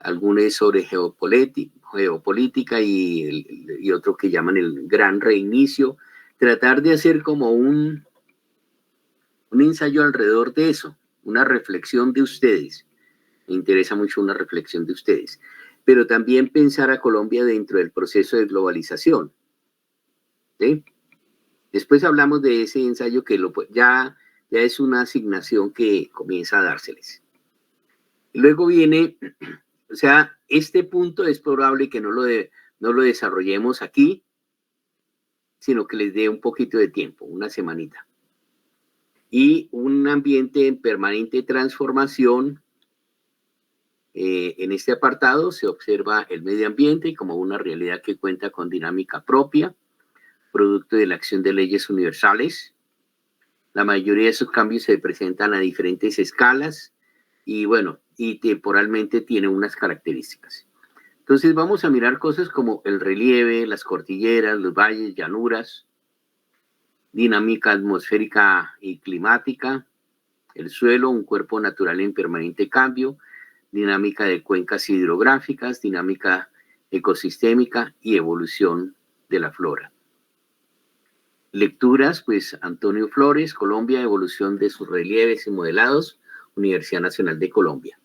algunos es sobre geopolítica y otro que llaman el gran reinicio. Tratar de hacer como un ensayo alrededor de eso, una reflexión de ustedes. Me interesa mucho una reflexión de ustedes. Pero también pensar a Colombia dentro del proceso de globalización. ¿Sí? Después hablamos de ese ensayo que ya es una asignación que comienza a dárseles. Y luego viene, o sea, este punto es probable que no lo desarrollemos aquí, sino que les dé un poquito de tiempo, una semanita. Y un ambiente en permanente transformación. En este apartado se observa el medio ambiente como una realidad que cuenta con dinámica propia, producto de la acción de leyes universales. La mayoría de esos cambios se presentan a diferentes escalas y bueno, y temporalmente tienen unas características. Entonces vamos a mirar cosas como el relieve, las cordilleras, los valles, llanuras, dinámica atmosférica y climática, el suelo, un cuerpo natural en permanente cambio, dinámica de cuencas hidrográficas, dinámica ecosistémica y evolución de la flora. Lecturas, pues Antonio Flores, Colombia, evolución de sus relieves y modelados, Universidad Nacional de Colombia.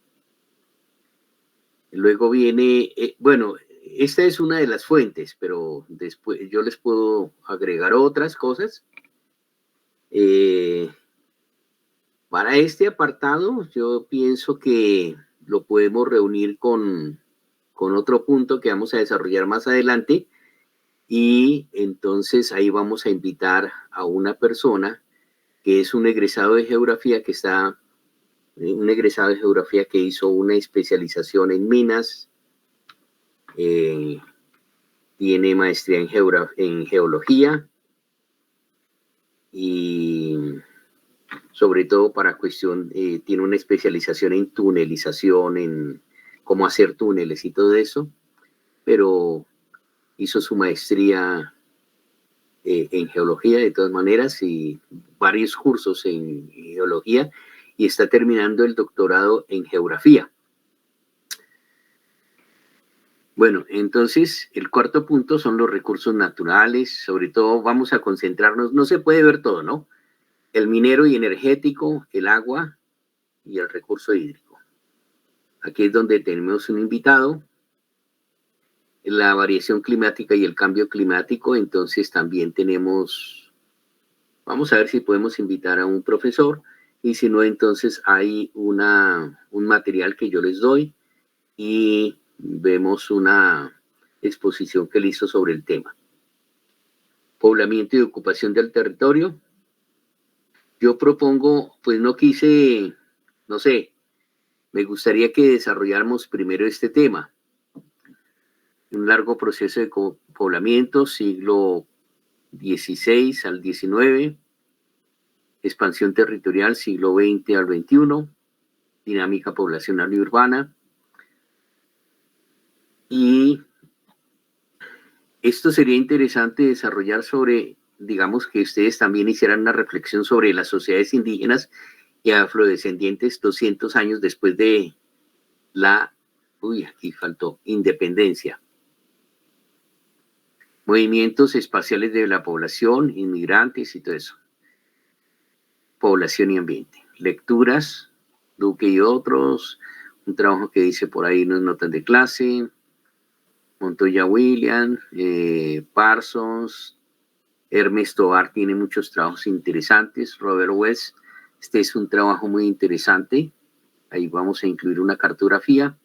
Luego viene, bueno, esta es una de las fuentes, pero después yo les puedo agregar otras cosas. Para este apartado, yo pienso que lo podemos reunir con otro punto que vamos a desarrollar más adelante, y entonces ahí vamos a invitar a una persona que es un egresado de geografía que hizo una especialización en minas, tiene maestría en geología y sobre todo para tiene una especialización en tunelización, en cómo hacer túneles y todo eso, pero hizo su maestría en geología de todas maneras y varios cursos en geología y está terminando el doctorado en geografía. Bueno, entonces el cuarto punto son los recursos naturales, sobre todo vamos a concentrarnos, no se puede ver todo, ¿no? El minero y energético, el agua y el recurso hídrico. Aquí es donde tenemos un invitado. La variación climática y el cambio climático, entonces también vamos a ver si podemos invitar a un profesor, y si no, entonces hay un material que yo les doy y vemos una exposición que él hizo sobre el tema. Poblamiento y ocupación del territorio. Yo propongo, pues no sé, me gustaría que desarrolláramos primero este tema. Un largo proceso de poblamiento, siglo XVI al XIX, expansión territorial, siglo XX al XXI, dinámica poblacional y urbana. Y esto sería interesante desarrollar digamos que ustedes también hicieran una reflexión sobre las sociedades indígenas y afrodescendientes 200 años después de aquí faltó, independencia. Movimientos espaciales de la población, inmigrantes y todo eso. Población y ambiente. Lecturas, Duque y otros, un trabajo que dice por ahí unas notas de clase, Montoya William, Parsons, Hermes Tovar tiene muchos trabajos interesantes, Robert West, este es un trabajo muy interesante, ahí vamos a incluir una cartografía.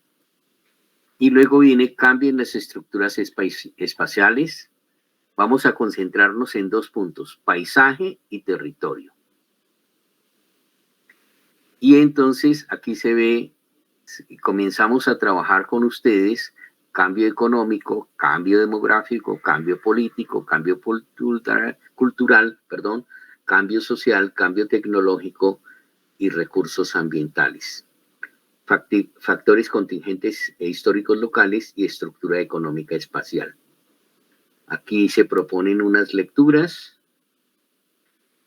Y luego viene cambio en las estructuras espaciales. Vamos a concentrarnos en dos puntos, paisaje y territorio. Y entonces aquí se ve, comenzamos a trabajar con ustedes, cambio económico, cambio demográfico, cambio político, cambio cultural, cambio social, cambio tecnológico y recursos ambientales. Factores contingentes e históricos locales y estructura económica espacial. Aquí se proponen unas lecturas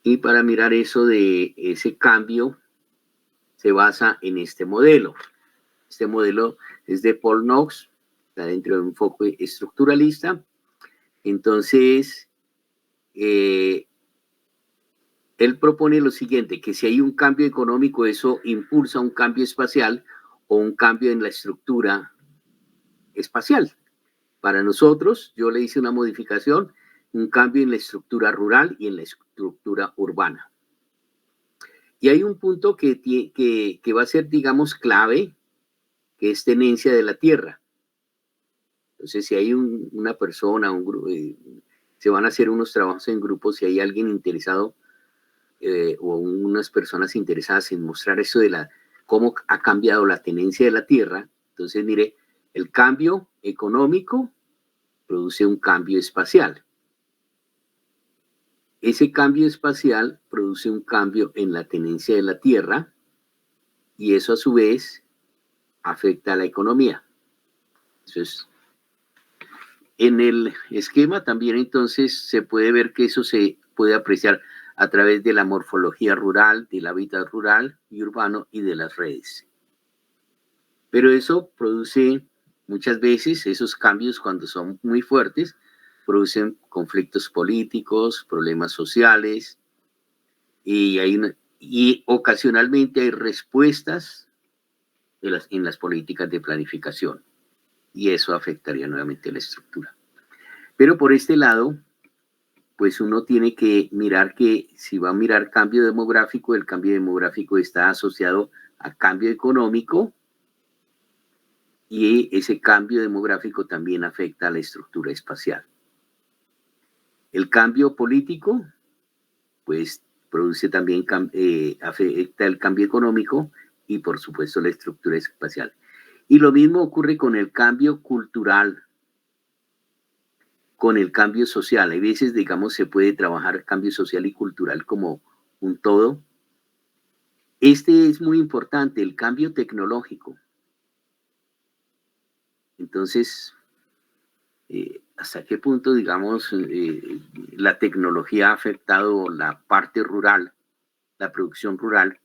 y para mirar eso de ese cambio se basa en este modelo. Este modelo es de Paul Knox, está dentro de un enfoque estructuralista. Entonces, él propone lo siguiente, que si hay un cambio económico, eso impulsa un cambio espacial o un cambio en la estructura espacial. Para nosotros, yo le hice una modificación, un cambio en la estructura rural y en la estructura urbana. Y hay un punto que va a ser, digamos, clave, que es tenencia de la tierra. Entonces, si hay una persona, un grupo, se van a hacer unos trabajos en grupo, si hay alguien interesado o unas personas interesadas en mostrar eso de cómo ha cambiado la tenencia de la tierra. Entonces, mire, el cambio económico produce un cambio espacial. Ese cambio espacial produce un cambio en la tenencia de la tierra y eso a su vez afecta a la economía. Entonces, en el esquema también entonces se puede ver que eso se puede apreciar a través de la morfología rural, del hábitat rural y urbano y de las redes. Pero eso produce muchas veces, esos cambios cuando son muy fuertes, producen conflictos políticos, problemas sociales y ocasionalmente hay respuestas en las políticas de planificación y eso afectaría nuevamente la estructura. Pero por este lado, pues uno tiene que mirar que si va a mirar cambio demográfico, el cambio demográfico está asociado a cambio económico y ese cambio demográfico también afecta a la estructura espacial. El cambio político, pues produce también, afecta el cambio económico y por supuesto la estructura espacial. Y lo mismo ocurre con el cambio cultural, con el cambio social. Hay veces, digamos, se puede trabajar cambio social y cultural como un todo. Este es muy importante, el cambio tecnológico. Entonces, ¿hasta qué punto, digamos, la tecnología ha afectado la parte rural, la producción rural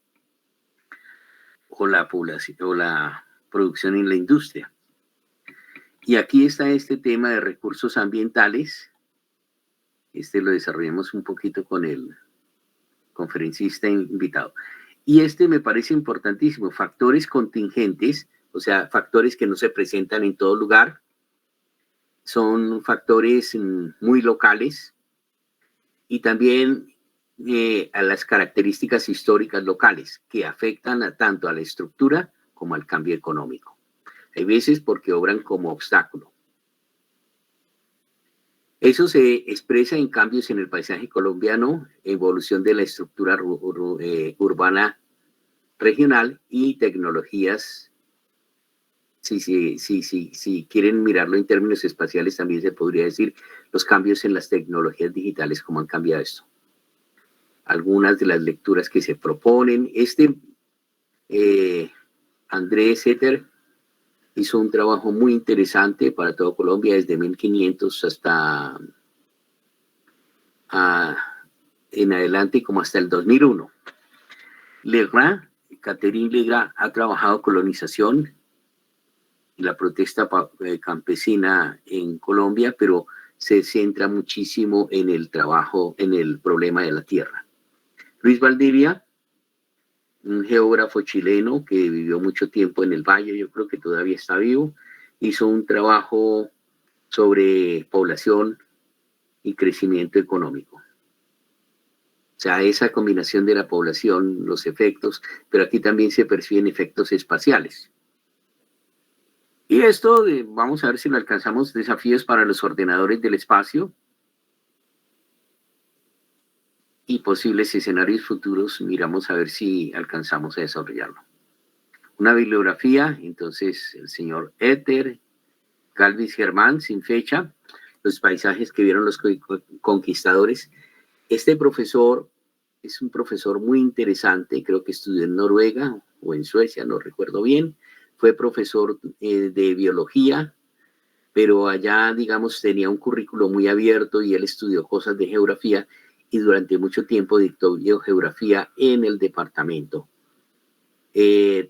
o la población o la producción en la industria? Y aquí está este tema de recursos ambientales. Este lo desarrollamos un poquito con el conferencista invitado. Y este me parece importantísimo, factores contingentes, o sea, factores que no se presentan en todo lugar, son factores muy locales y también a las características históricas locales que afectan tanto a la estructura como al cambio económico. Hay veces porque obran como obstáculo. Eso se expresa en cambios en el paisaje colombiano, evolución de la estructura urbana regional y tecnologías. Si quieren mirarlo en términos espaciales, también se podría decir los cambios en las tecnologías digitales, cómo han cambiado esto. Algunas de las lecturas que se proponen. Andrés Setter hizo un trabajo muy interesante para todo Colombia, desde 1500 hasta en adelante, como hasta el 2001. Legrand, Catherine Legrand, ha trabajado colonización y la protesta campesina en Colombia, pero se centra muchísimo en el trabajo, en el problema de la tierra. Luis Valdivia, un geógrafo chileno que vivió mucho tiempo en el Valle, yo creo que todavía está vivo, hizo un trabajo sobre población y crecimiento económico. O sea, esa combinación de la población, los efectos, pero aquí también se perciben efectos espaciales. Y esto, vamos a ver si lo alcanzamos, desafíos para los ordenadores del espacio y posibles escenarios futuros, miramos a ver si alcanzamos a desarrollarlo. Una bibliografía, entonces, el señor Éter, Galvis Germán, sin fecha, los paisajes que vieron los conquistadores. Este profesor es un profesor muy interesante, creo que estudió en Noruega o en Suecia, no recuerdo bien. Fue profesor de biología, pero allá, digamos, tenía un currículo muy abierto y él estudió cosas de geografía y durante mucho tiempo dictó geografía en el departamento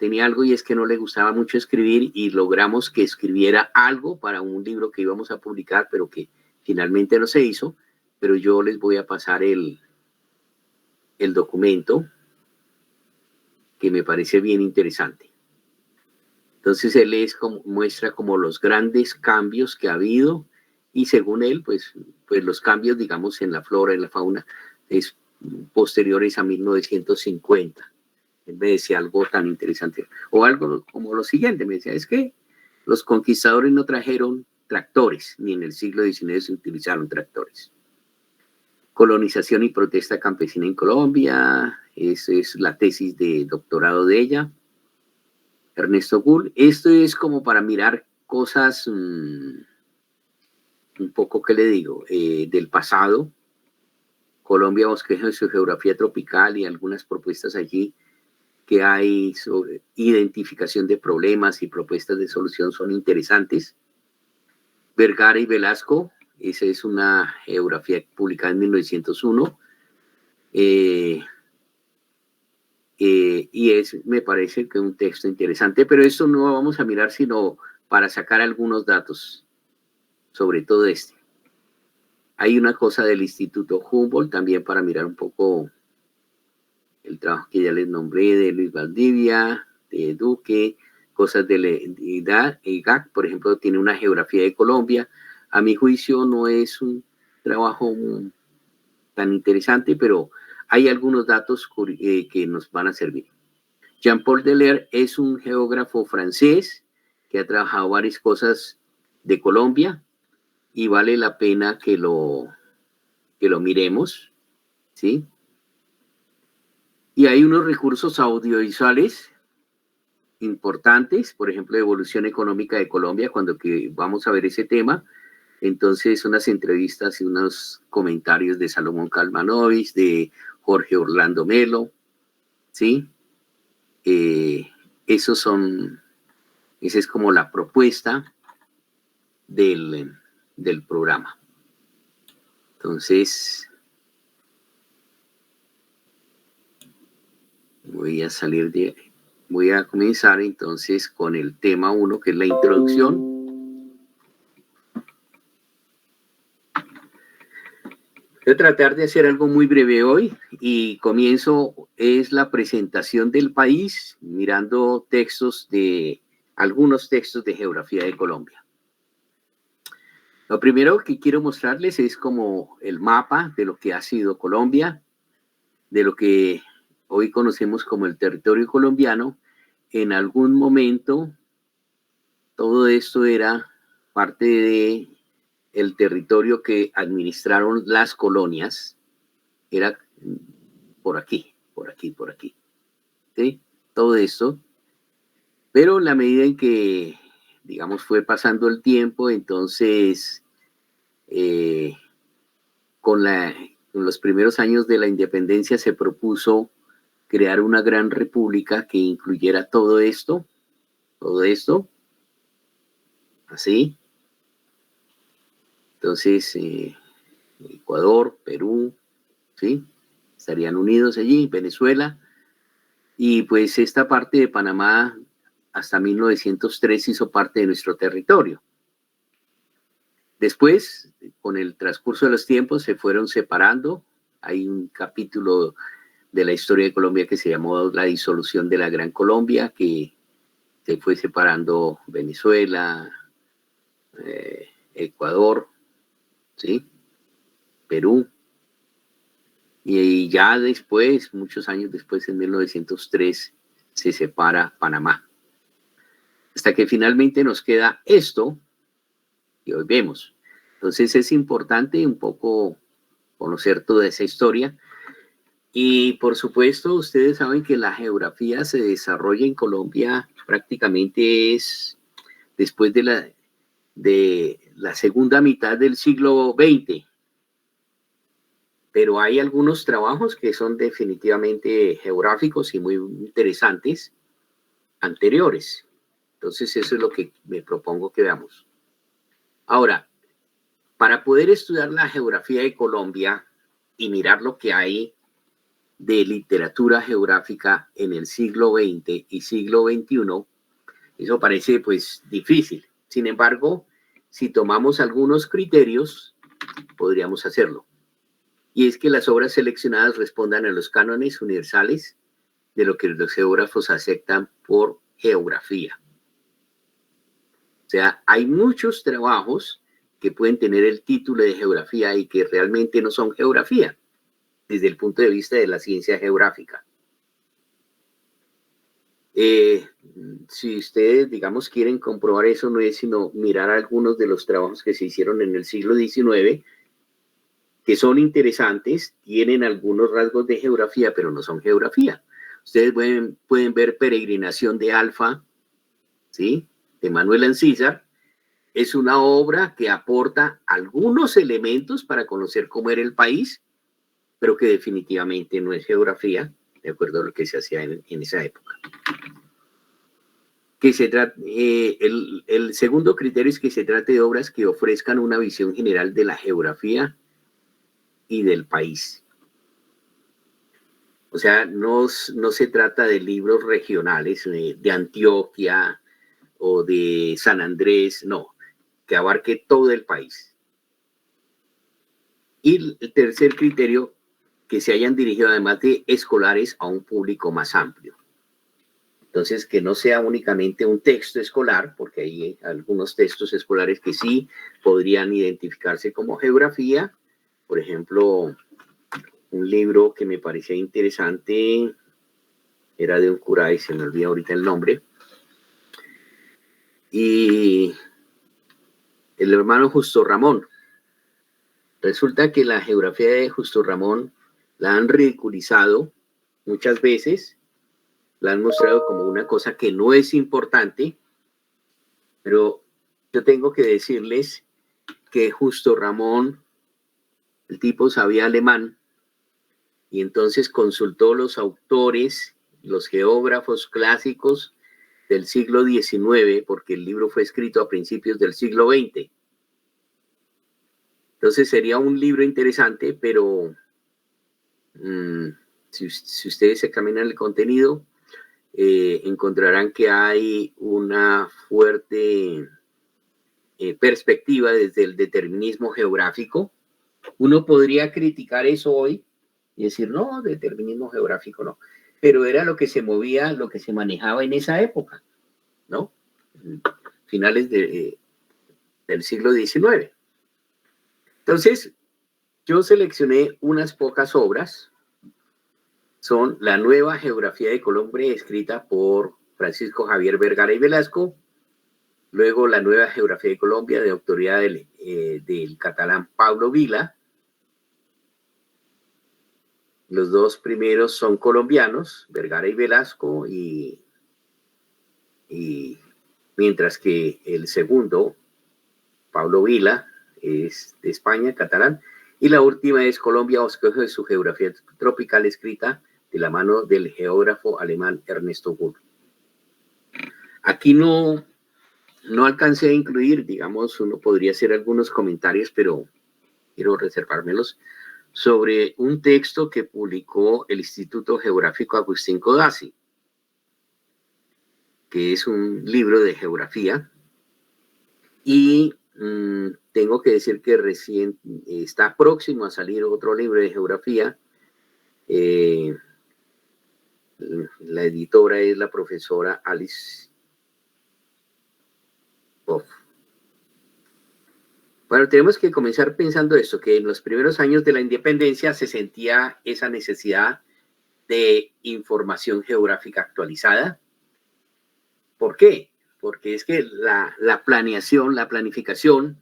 tenía algo y es que no le gustaba mucho escribir y logramos que escribiera algo para un libro que íbamos a publicar, pero que finalmente no se hizo, pero yo les voy a pasar el documento que me parece bien interesante. Entonces él muestra como los grandes cambios que ha habido y según él, pues los cambios, digamos, en la flora, en la fauna, es posteriores a 1950. Él me decía algo tan interesante, o algo como lo siguiente, me decía, es que los conquistadores no trajeron tractores, ni en el siglo XIX se utilizaron tractores. Colonización y protesta campesina en Colombia, esa es la tesis de doctorado de ella. Ernesto Gull, esto es como para mirar cosas un poco, ¿qué le digo? Del pasado. Colombia, bosquejo de su geografía tropical y algunas propuestas allí que hay sobre identificación de problemas y propuestas de solución son interesantes. Vergara y Velasco, esa es una geografía publicada en 1901. Y me parece que es un texto interesante, pero esto no vamos a mirar sino para sacar algunos datos sobre todo este. Hay una cosa del Instituto Humboldt también para mirar un poco el trabajo que ya les nombré de Luis Valdivia, de Duque, cosas de IGAC, por ejemplo, tiene una geografía de Colombia. A mi juicio no es un trabajo tan interesante, pero hay algunos datos que nos van a servir. Jean-Paul Deler es un geógrafo francés que ha trabajado varias cosas de Colombia y vale la pena que lo miremos, ¿sí? Y hay unos recursos audiovisuales importantes, por ejemplo, Evolución Económica de Colombia, cuando que vamos a ver ese tema. Entonces, unas entrevistas y unos comentarios de Salomón Kalmanovich, de Jorge Orlando Melo, ¿sí? Esa es como la propuesta del programa. Entonces, voy a comenzar entonces con el tema 1, que es la introducción. Voy a tratar de hacer algo muy breve hoy y comienzo, es la presentación del país, mirando algunos textos de geografía de Colombia. Lo primero que quiero mostrarles es como el mapa de lo que ha sido Colombia, de lo que hoy conocemos como el territorio colombiano. En algún momento, todo esto era parte de el territorio que administraron las colonias, era por aquí, por aquí, por aquí, ¿sí? Todo esto, pero en la medida en que, digamos, fue pasando el tiempo, entonces, con los primeros años de la independencia se propuso crear una gran república que incluyera todo esto, así. Entonces, Ecuador, Perú, ¿sí? Estarían unidos allí, Venezuela, y pues esta parte de Panamá hasta 1903 hizo parte de nuestro territorio. Después, con el transcurso de los tiempos, se fueron separando. Hay un capítulo de la historia de Colombia que se llamó La disolución de la Gran Colombia, que se fue separando Venezuela, Ecuador, ¿sí? Perú. Y ya después, muchos años después, en 1903, se separa Panamá. Hasta que finalmente nos queda esto que hoy vemos. Entonces es importante un poco conocer toda esa historia. Y por supuesto, ustedes saben que la geografía se desarrolla en Colombia prácticamente es después de la segunda mitad del siglo XX. Pero hay algunos trabajos que son definitivamente geográficos y muy interesantes anteriores. Entonces eso es lo que me propongo que veamos. Ahora, para poder estudiar la geografía de Colombia y mirar lo que hay de literatura geográfica en el siglo XX y siglo XXI, eso parece pues difícil. Sin embargo, si tomamos algunos criterios, podríamos hacerlo. Y es que las obras seleccionadas respondan a los cánones universales de lo que los geógrafos aceptan por geografía. O sea, hay muchos trabajos que pueden tener el título de geografía y que realmente no son geografía, desde el punto de vista de la ciencia geográfica. Si ustedes, digamos, quieren comprobar eso, no es sino mirar algunos de los trabajos que se hicieron en el siglo XIX, que son interesantes, tienen algunos rasgos de geografía, pero no son geografía. Ustedes pueden ver Peregrinación de Alfa, ¿sí?, de Manuel Ancísar. Es una obra que aporta algunos elementos para conocer cómo era el país, pero que definitivamente no es geografía, de acuerdo a lo que se hacía en esa época. El segundo criterio es que se trate de obras que ofrezcan una visión general de la geografía y del país. O sea, no se trata de libros regionales de Antioquia o de San Andrés, no, que abarque todo el país. Y el tercer criterio, que se hayan dirigido además de escolares a un público más amplio. Entonces, que no sea únicamente un texto escolar, porque hay algunos textos escolares que sí podrían identificarse como geografía. Por ejemplo, un libro que me parecía interesante era de un cura y se me olvida ahorita el nombre. Y el hermano Justo Ramón. Resulta que la geografía de Justo Ramón la han ridiculizado muchas veces, la han mostrado como una cosa que no es importante, pero yo tengo que decirles que Justo Ramón, el tipo sabía alemán, y entonces consultó los autores, los geógrafos clásicos del siglo XIX, porque el libro fue escrito a principios del siglo XX. Entonces sería un libro interesante, pero si ustedes examinan el contenido, encontrarán que hay una fuerte perspectiva desde el determinismo geográfico. Uno podría criticar eso hoy y decir, no, determinismo geográfico no, pero era lo que se movía, lo que se manejaba en esa época, ¿no? Finales del siglo XIX. Entonces, yo seleccioné unas pocas obras. Son La Nueva Geografía de Colombia, escrita por Francisco Javier Vergara y Velasco. Luego La Nueva Geografía de Colombia, de autoría del catalán Pablo Vila. Los dos primeros son colombianos, Vergara y Velasco, y mientras que el segundo, Pablo Vila, es de España, catalán, y la última es Colombia, bosquejo de su geografía tropical, escrita de la mano del geógrafo alemán Ernesto Gull. Aquí no alcancé a incluir, digamos, uno podría hacer algunos comentarios, pero quiero reservármelos, sobre un texto que publicó el Instituto Geográfico Agustín Codazzi, que es un libro de geografía, y tengo que decir que recién está próximo a salir otro libro de geografía. La editora es la profesora Alice Boff. Bueno, tenemos que comenzar pensando esto, que en los primeros años de la independencia se sentía esa necesidad de información geográfica actualizada. ¿Por qué? Porque es que la planeación, la planificación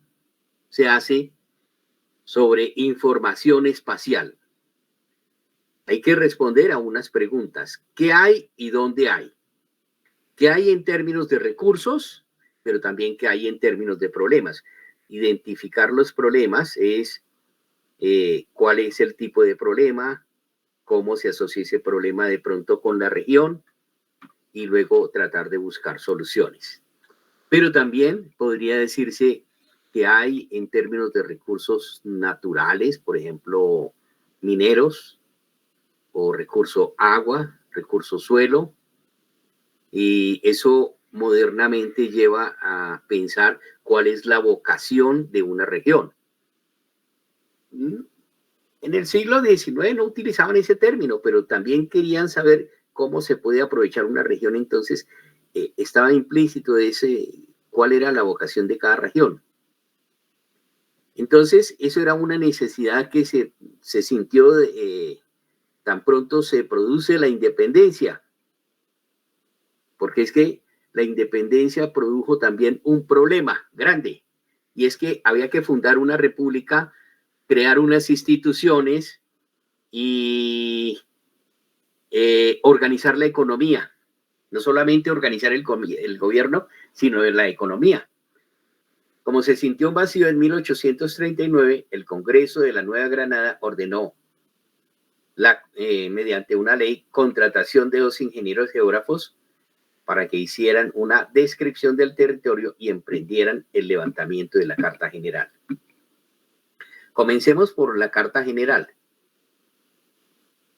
se hace sobre información espacial. Hay que responder a unas preguntas. ¿Qué hay y dónde hay? ¿Qué hay en términos de recursos? Pero también qué hay en términos de problemas. Identificar los problemas es cuál es el tipo de problema, cómo se asocia ese problema de pronto con la región y luego tratar de buscar soluciones. Pero también podría decirse que hay en términos de recursos naturales, por ejemplo, mineros, o recurso agua, recurso suelo, y eso modernamente lleva a pensar cuál es la vocación de una región. En el siglo XIX no utilizaban ese término, pero también querían saber cómo se puede aprovechar una región, entonces estaba implícito cuál era la vocación de cada región. Entonces, eso era una necesidad que se sintió tan pronto se produce la independencia, porque es que la independencia produjo también un problema grande, y es que había que fundar una república, crear unas instituciones y organizar la economía, no solamente organizar el gobierno, sino la economía. Como se sintió un vacío en 1839, el Congreso de la Nueva Granada ordenó, mediante una ley, contratación de 2 ingenieros geógrafos para que hicieran una descripción del territorio y emprendieran el levantamiento de la Carta General. Comencemos por la Carta General.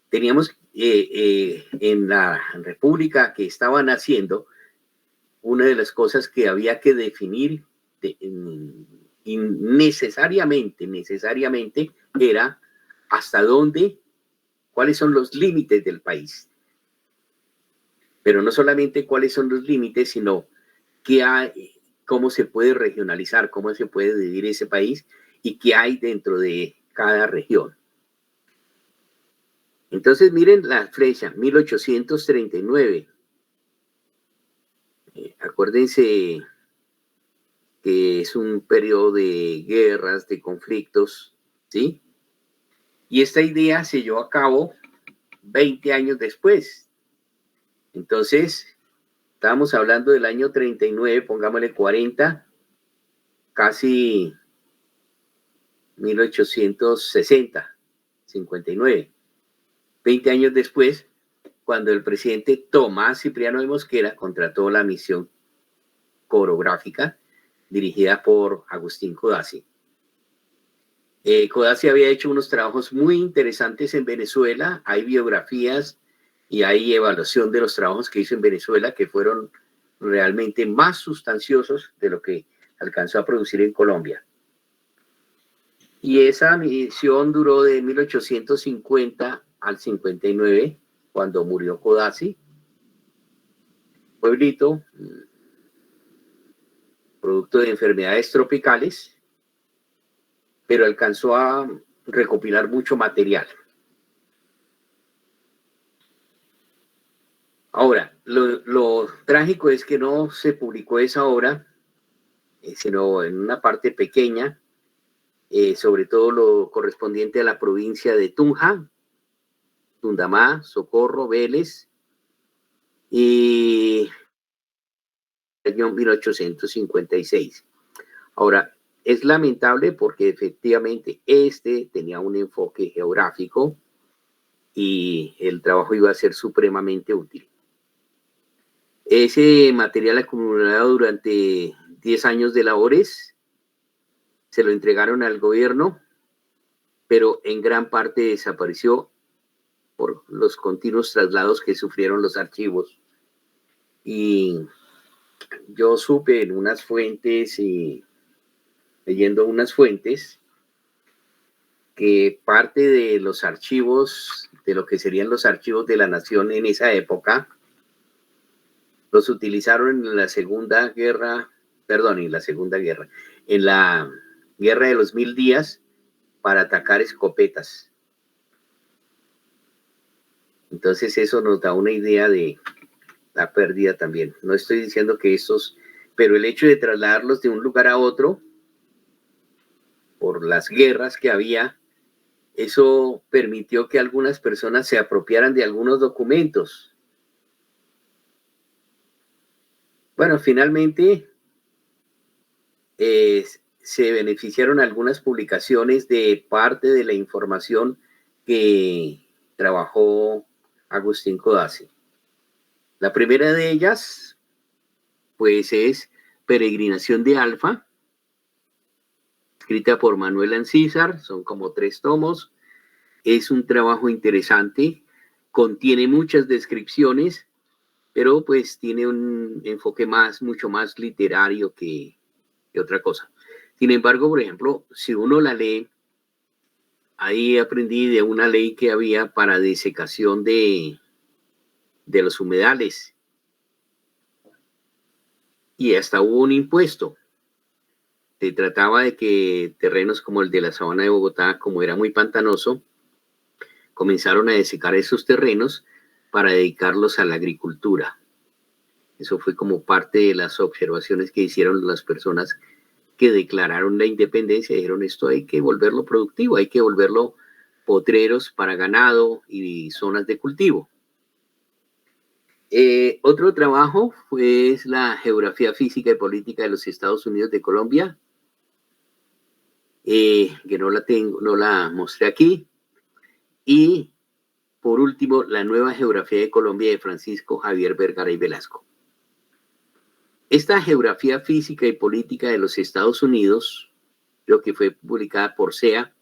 Teníamos en la república que estaban haciendo, una de las cosas que había que definir necesariamente era hasta dónde, cuáles son los límites del país. Pero no solamente cuáles son los límites, sino qué hay, cómo se puede regionalizar, cómo se puede dividir ese país y qué hay dentro de cada región. Entonces miren la flecha, 1839. Acuérdense que es un periodo de guerras, de conflictos, ¿sí? Y esta idea se llevó a cabo 20 años después. Entonces, estábamos hablando del año 39, pongámosle 40, casi 1860, 59. 20 años después, cuando el presidente Tomás Cipriano de Mosquera contrató la misión coreográfica dirigida por Agustín Codazzi. Codazzi había hecho unos trabajos muy interesantes en Venezuela, hay biografías y hay evaluación de los trabajos que hizo en Venezuela que fueron realmente más sustanciosos de lo que alcanzó a producir en Colombia. Y esa misión duró de 1850 al 59, cuando murió Codazzi. Pueblito, producto de enfermedades tropicales, pero alcanzó a recopilar mucho material. Ahora, lo trágico es que no se publicó esa obra, sino en una parte pequeña, sobre todo lo correspondiente a la provincia de Tunja, Tundamá, Socorro, Vélez, y el año 1856. Ahora, es lamentable porque efectivamente tenía un enfoque geográfico y el trabajo iba a ser supremamente útil. Ese material acumulado durante 10 años de labores se lo entregaron al gobierno, pero en gran parte desapareció por los continuos traslados que sufrieron los archivos. Y yo supe en unas fuentes y leyendo unas fuentes que parte de los archivos, de lo que serían los archivos de la nación en esa época, los utilizaron en la Segunda Guerra, en la Guerra de los 1000 días para atacar escopetas. Entonces eso nos da una idea de la pérdida también. No estoy diciendo que pero el hecho de trasladarlos de un lugar a otro, por las guerras que había, eso permitió que algunas personas se apropiaran de algunos documentos. Bueno, finalmente se beneficiaron algunas publicaciones de parte de la información que trabajó Agustín Codazzi. La primera de ellas, pues, es Peregrinación de Alfa, escrita por Manuel Ancísar, son como 3 tomos. Es un trabajo interesante. contiene muchas descripciones, pero pues tiene un enfoque mucho más literario que otra cosa. Sin embargo, por ejemplo, si uno la lee, ahí aprendí de una ley que había para desecación de los humedales, y hasta hubo un impuesto. Se trataba de que terrenos como el de la sabana de Bogotá, como era muy pantanoso, comenzaron a desecar esos terrenos para dedicarlos a la agricultura. Eso fue como parte de las observaciones que hicieron las personas que declararon la independencia. Dijeron, esto hay que volverlo productivo, hay que volverlo potreros para ganado y zonas de cultivo. Otro trabajo fue la geografía física y política de los Estados Unidos de Colombia, que no la mostré aquí. Y por último, la nueva geografía de Colombia de Francisco Javier Vergara y Velasco. Esta geografía física y política de los Estados Unidos, creo que fue publicada por SEA,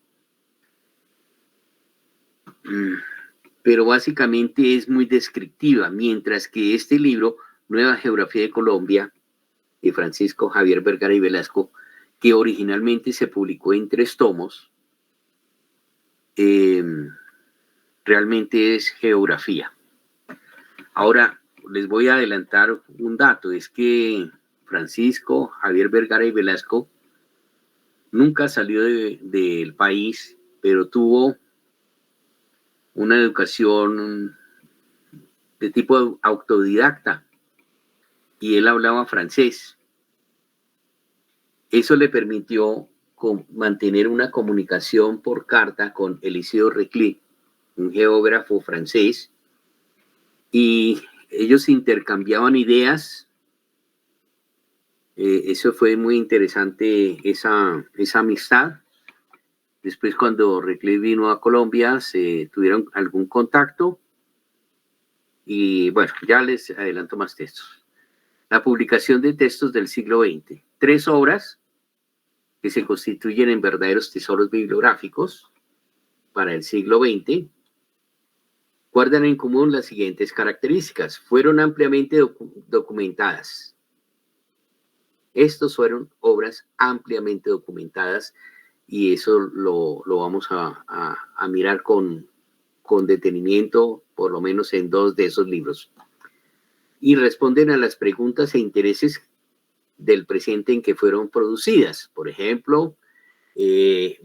pero básicamente es muy descriptiva, mientras que este libro, Nueva Geografía de Colombia, de Francisco Javier Vergara y Velasco, que originalmente se publicó en 3 tomos, realmente es geografía. Ahora, les voy a adelantar un dato, es que Francisco Javier Vergara y Velasco nunca salió del país, pero tuvo una educación de tipo autodidacta y él hablaba francés. Eso le permitió mantener una comunicación por carta con Eliseo Reclus, un geógrafo francés, y ellos intercambiaban ideas. Eso fue muy interesante, esa amistad. Después, cuando Reclus vino a Colombia, se tuvieron algún contacto. Y bueno, ya les adelanto más textos. La publicación de textos del siglo XX. 3 obras que se constituyen en verdaderos tesoros bibliográficos para el siglo XX. Guardan en común las siguientes características. Fueron ampliamente documentadas. Estos fueron obras ampliamente documentadas y eso lo vamos a mirar con detenimiento, por lo menos en 2 de esos libros. Y responden a las preguntas e intereses del presente en que fueron producidas. Por ejemplo, el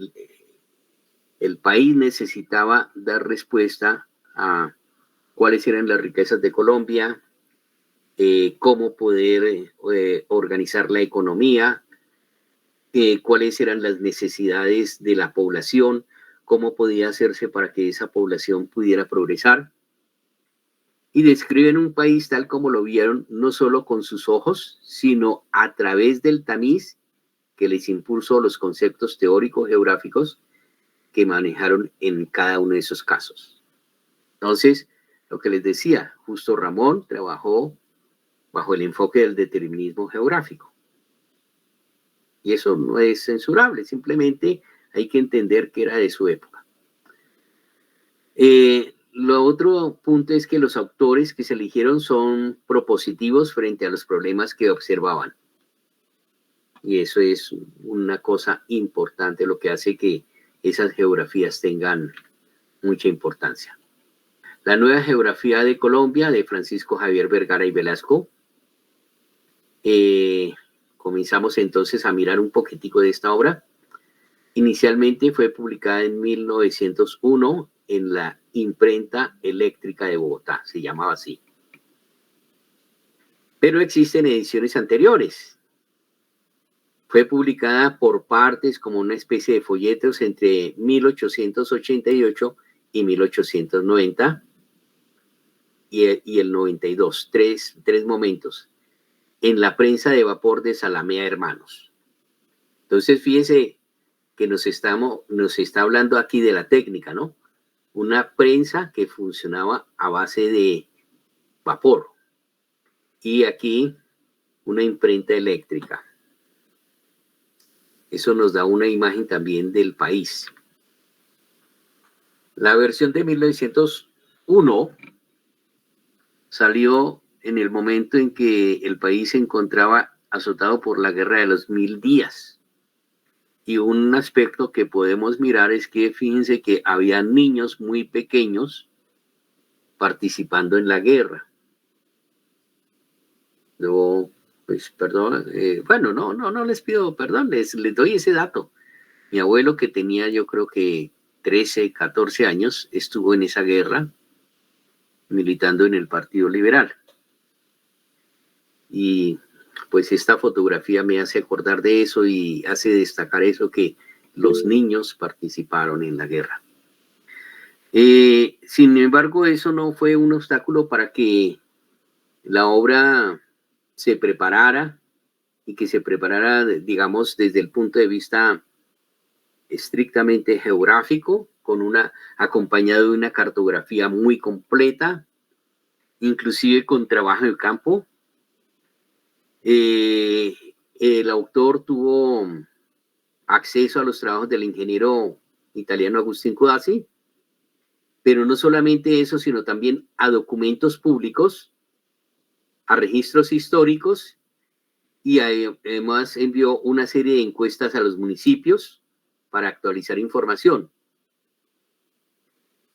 país necesitaba dar respuesta a cuáles eran las riquezas de Colombia, cómo poder organizar la economía, cuáles eran las necesidades de la población, cómo podía hacerse para que esa población pudiera progresar. Y describen un país tal como lo vieron, no solo con sus ojos, sino a través del tamiz que les impulsó los conceptos teóricos geográficos que manejaron en cada uno de esos casos. Entonces, lo que les decía, Justo Ramón trabajó bajo el enfoque del determinismo geográfico. Y eso no es censurable, simplemente hay que entender que era de su época. Lo otro punto es que los autores que se eligieron son propositivos frente a los problemas que observaban. Y eso es una cosa importante, lo que hace que esas geografías tengan mucha importancia. La nueva geografía de Colombia, de Francisco Javier Vergara y Velasco. Comenzamos entonces a mirar un poquitico de esta obra. Inicialmente fue publicada en 1901 en la Imprenta Eléctrica de Bogotá, se llamaba así. Pero existen ediciones anteriores. Fue publicada por partes como una especie de folletos entre 1888 y 1890 y el 92, tres momentos, en la prensa de vapor de Salamea Hermanos. Entonces, fíjese que nos está hablando aquí de la técnica, ¿no? Una prensa que funcionaba a base de vapor. Y aquí una imprenta eléctrica. Eso nos da una imagen también del país. La versión de 1901 Uno salió en el momento en que el país se encontraba azotado por la guerra de los 1000 días. Y un aspecto que podemos mirar es que fíjense que había niños muy pequeños participando en la guerra. Yo, pues, perdón, bueno, no les pido perdón, les doy ese dato. Mi abuelo, que tenía yo creo que 13, 14 años, estuvo en esa guerra militando en el Partido Liberal. Y pues esta fotografía me hace acordar de eso y hace destacar eso, que los niños participaron en la guerra. Sin embargo, eso no fue un obstáculo para que la obra se preparara y que se preparara, digamos, desde el punto de vista estrictamente geográfico, acompañado de una cartografía muy completa, inclusive con trabajo de campo. El autor tuvo acceso a los trabajos del ingeniero italiano Agustín Codazzi, pero no solamente eso, sino también a documentos públicos, a registros históricos, y además envió una serie de encuestas a los municipios para actualizar información.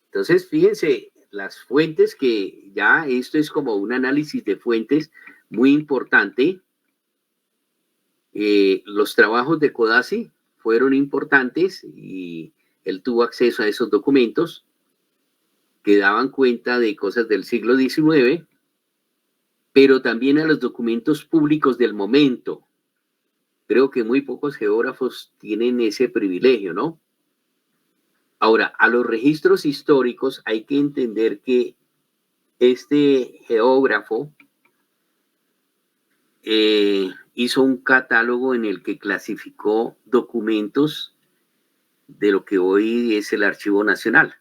Entonces, fíjense, las fuentes, que ya esto es como un análisis de fuentes muy importante. Los trabajos de Codazzi fueron importantes y él tuvo acceso a esos documentos que daban cuenta de cosas del siglo XIX, pero también a los documentos públicos del momento. Creo que muy pocos geógrafos tienen ese privilegio, ¿no? Ahora, a los registros históricos hay que entender que este geógrafo hizo un catálogo en el que clasificó documentos de lo que hoy es el Archivo Nacional.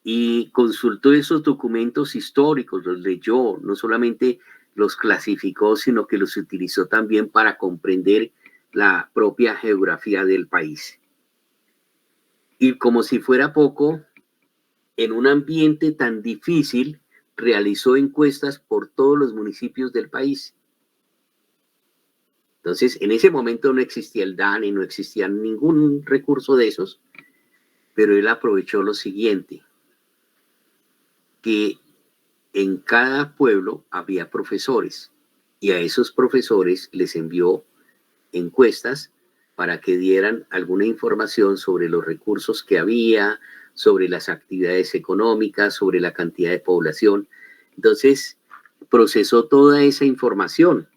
Y consultó esos documentos históricos, los leyó, no solamente los clasificó, sino que los utilizó también para comprender la propia geografía del país. Y como si fuera poco, en un ambiente tan difícil, realizó encuestas por todos los municipios del país. Entonces, en ese momento no existía el DANE, no existía ningún recurso de esos, pero él aprovechó lo siguiente, que en cada pueblo había profesores y a esos profesores les envió encuestas para que dieran alguna información sobre los recursos que había, sobre las actividades económicas, sobre la cantidad de población. Entonces, procesó toda esa información.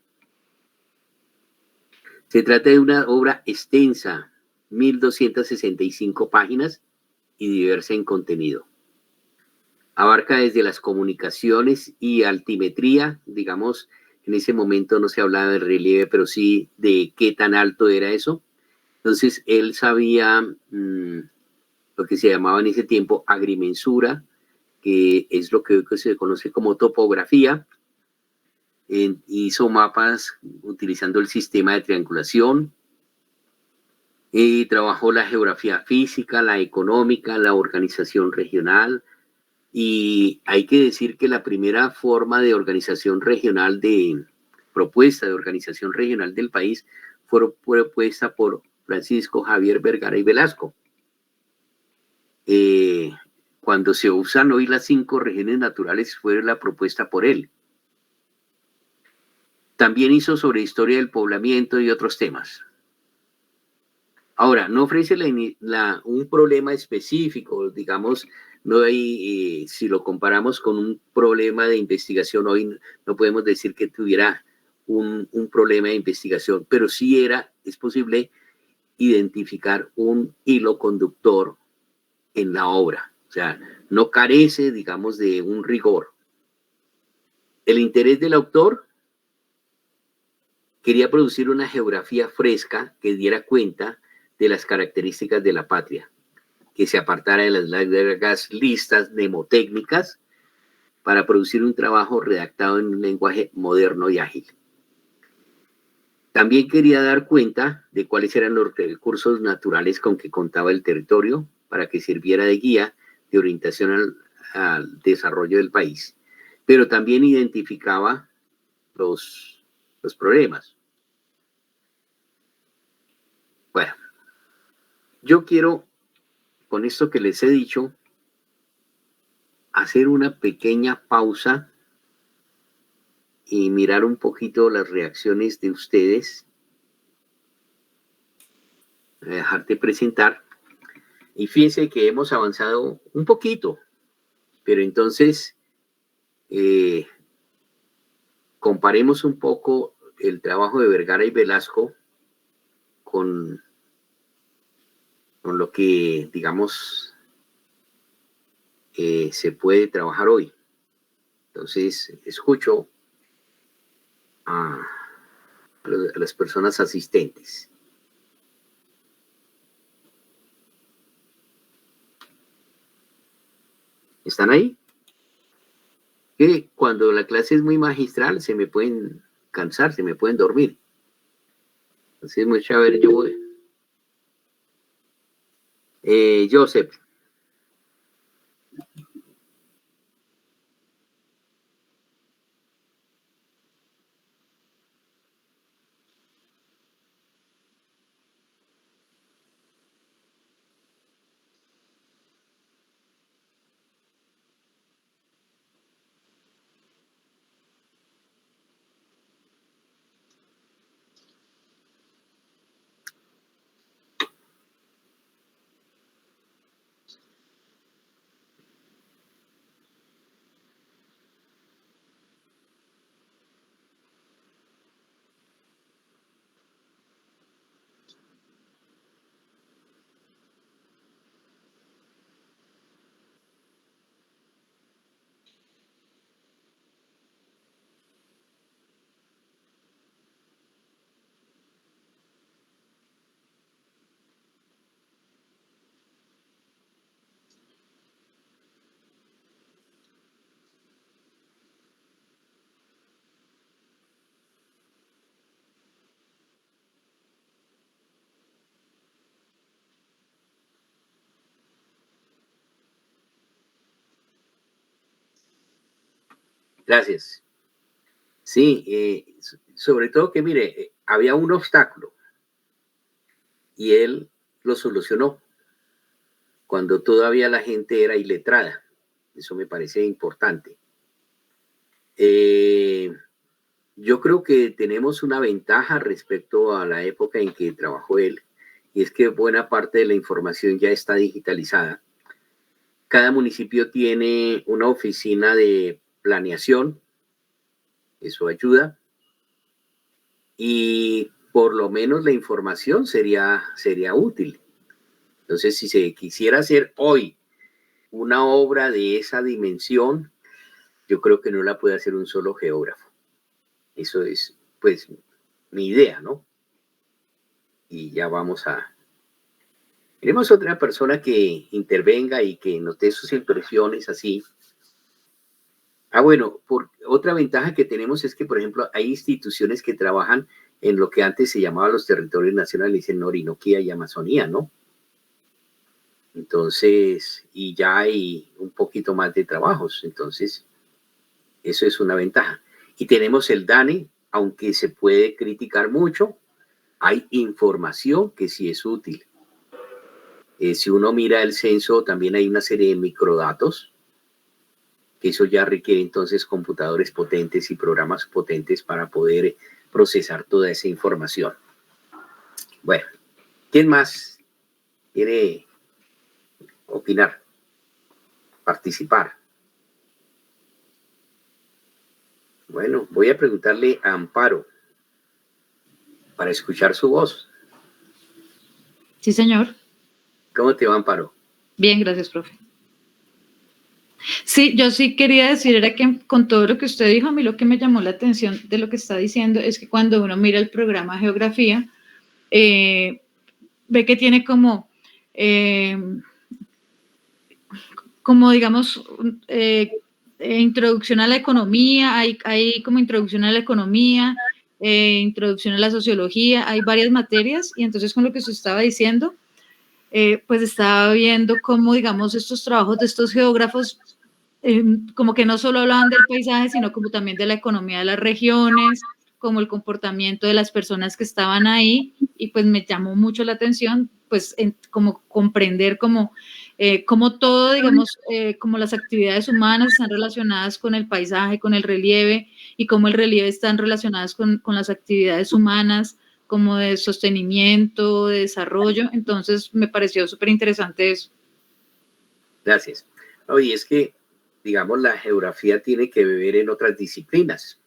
Se trata de una obra extensa, 1265 páginas y diversa en contenido. Abarca desde las comunicaciones y altimetría, digamos, en ese momento no se hablaba de relieve, pero sí de qué tan alto era eso. Entonces, él sabía lo que se llamaba en ese tiempo agrimensura, que es lo que hoy se conoce como topografía. Hizo mapas utilizando el sistema de triangulación, y trabajó la geografía física, la económica, la organización regional, y hay que decir que la primera forma de organización regional, de propuesta de organización regional del país, fue propuesta por Francisco Javier Vergara y Velasco. Cuando se usan hoy las 5 regiones naturales, fue la propuesta por él. También hizo sobre historia del poblamiento y otros temas. Ahora, no ofrece un problema específico, digamos, no hay, si lo comparamos con un problema de investigación hoy, no podemos decir que tuviera un problema de investigación, pero sí es posible identificar un hilo conductor en la obra. O sea, no carece, digamos, de un rigor. El interés del autor: quería producir una geografía fresca que diera cuenta de las características de la patria, que se apartara de las largas listas mnemotécnicas para producir un trabajo redactado en un lenguaje moderno y ágil. También quería dar cuenta de cuáles eran los recursos naturales con que contaba el territorio para que sirviera de guía, de orientación al desarrollo del país, pero también identificaba los problemas. Bueno, yo quiero, con esto que les he dicho, hacer una pequeña pausa y mirar un poquito las reacciones de ustedes. Voy a dejarte presentar. Y fíjense que hemos avanzado un poquito, pero entonces comparemos un poco el trabajo de Vergara y Velasco con lo que, digamos, se puede trabajar hoy. Entonces, escucho a las personas asistentes. ¿Están ahí? Que cuando la clase es muy magistral se me pueden cansar, se me pueden dormir. Entonces, muy chévere, yo voy. Joseph. Gracias. Sí, sobre todo que, mire, había un obstáculo y él lo solucionó cuando todavía la gente era iletrada. Eso me parece importante. Yo creo que tenemos una ventaja respecto a la época en que trabajó él, y es que buena parte de la información ya está digitalizada. Cada municipio tiene una oficina de planeación, eso ayuda, y por lo menos la información sería útil. Entonces, si se quisiera hacer hoy una obra de esa dimensión, yo creo que no la puede hacer un solo geógrafo. Eso es, pues, mi idea, ¿no? Y ya vamos a... Tenemos otra persona que intervenga y que nos dé sus impresiones así. Bueno, otra ventaja que tenemos es que, por ejemplo, hay instituciones que trabajan en lo que antes se llamaba los territorios nacionales, en Orinoquía y Amazonía, ¿no? Entonces, y ya hay un poquito más de trabajos, entonces, eso es una ventaja. Y tenemos el DANE, aunque se puede criticar mucho, hay información que sí es útil. Si uno mira el censo, también hay una serie de microdatos, que eso ya requiere entonces computadores potentes y programas potentes para poder procesar toda esa información. Bueno, ¿quién más quiere opinar, participar? Bueno, voy a preguntarle a Amparo para escuchar su voz. Sí, señor. ¿Cómo te va, Amparo? Bien, gracias, profe. Sí, yo sí quería decir, era que con todo lo que usted dijo, a mí lo que me llamó la atención de lo que está diciendo es que cuando uno mira el programa Geografía, ve que tiene como digamos, introducción a la economía, hay como introducción a la economía, introducción a la sociología, hay varias materias, y entonces con lo que usted estaba diciendo, pues estaba viendo cómo, digamos, estos trabajos de estos geógrafos como que no solo hablaban del paisaje, sino como también de la economía de las regiones, como el comportamiento de las personas que estaban ahí, y pues me llamó mucho la atención, pues como comprender como todo, digamos, como las actividades humanas están relacionadas con el paisaje, con el relieve, y cómo el relieve están relacionadas con las actividades humanas, como de sostenimiento, de desarrollo. Entonces me pareció súper interesante eso. Gracias. Oye, es que, digamos, la geografía tiene que beber en otras disciplinas.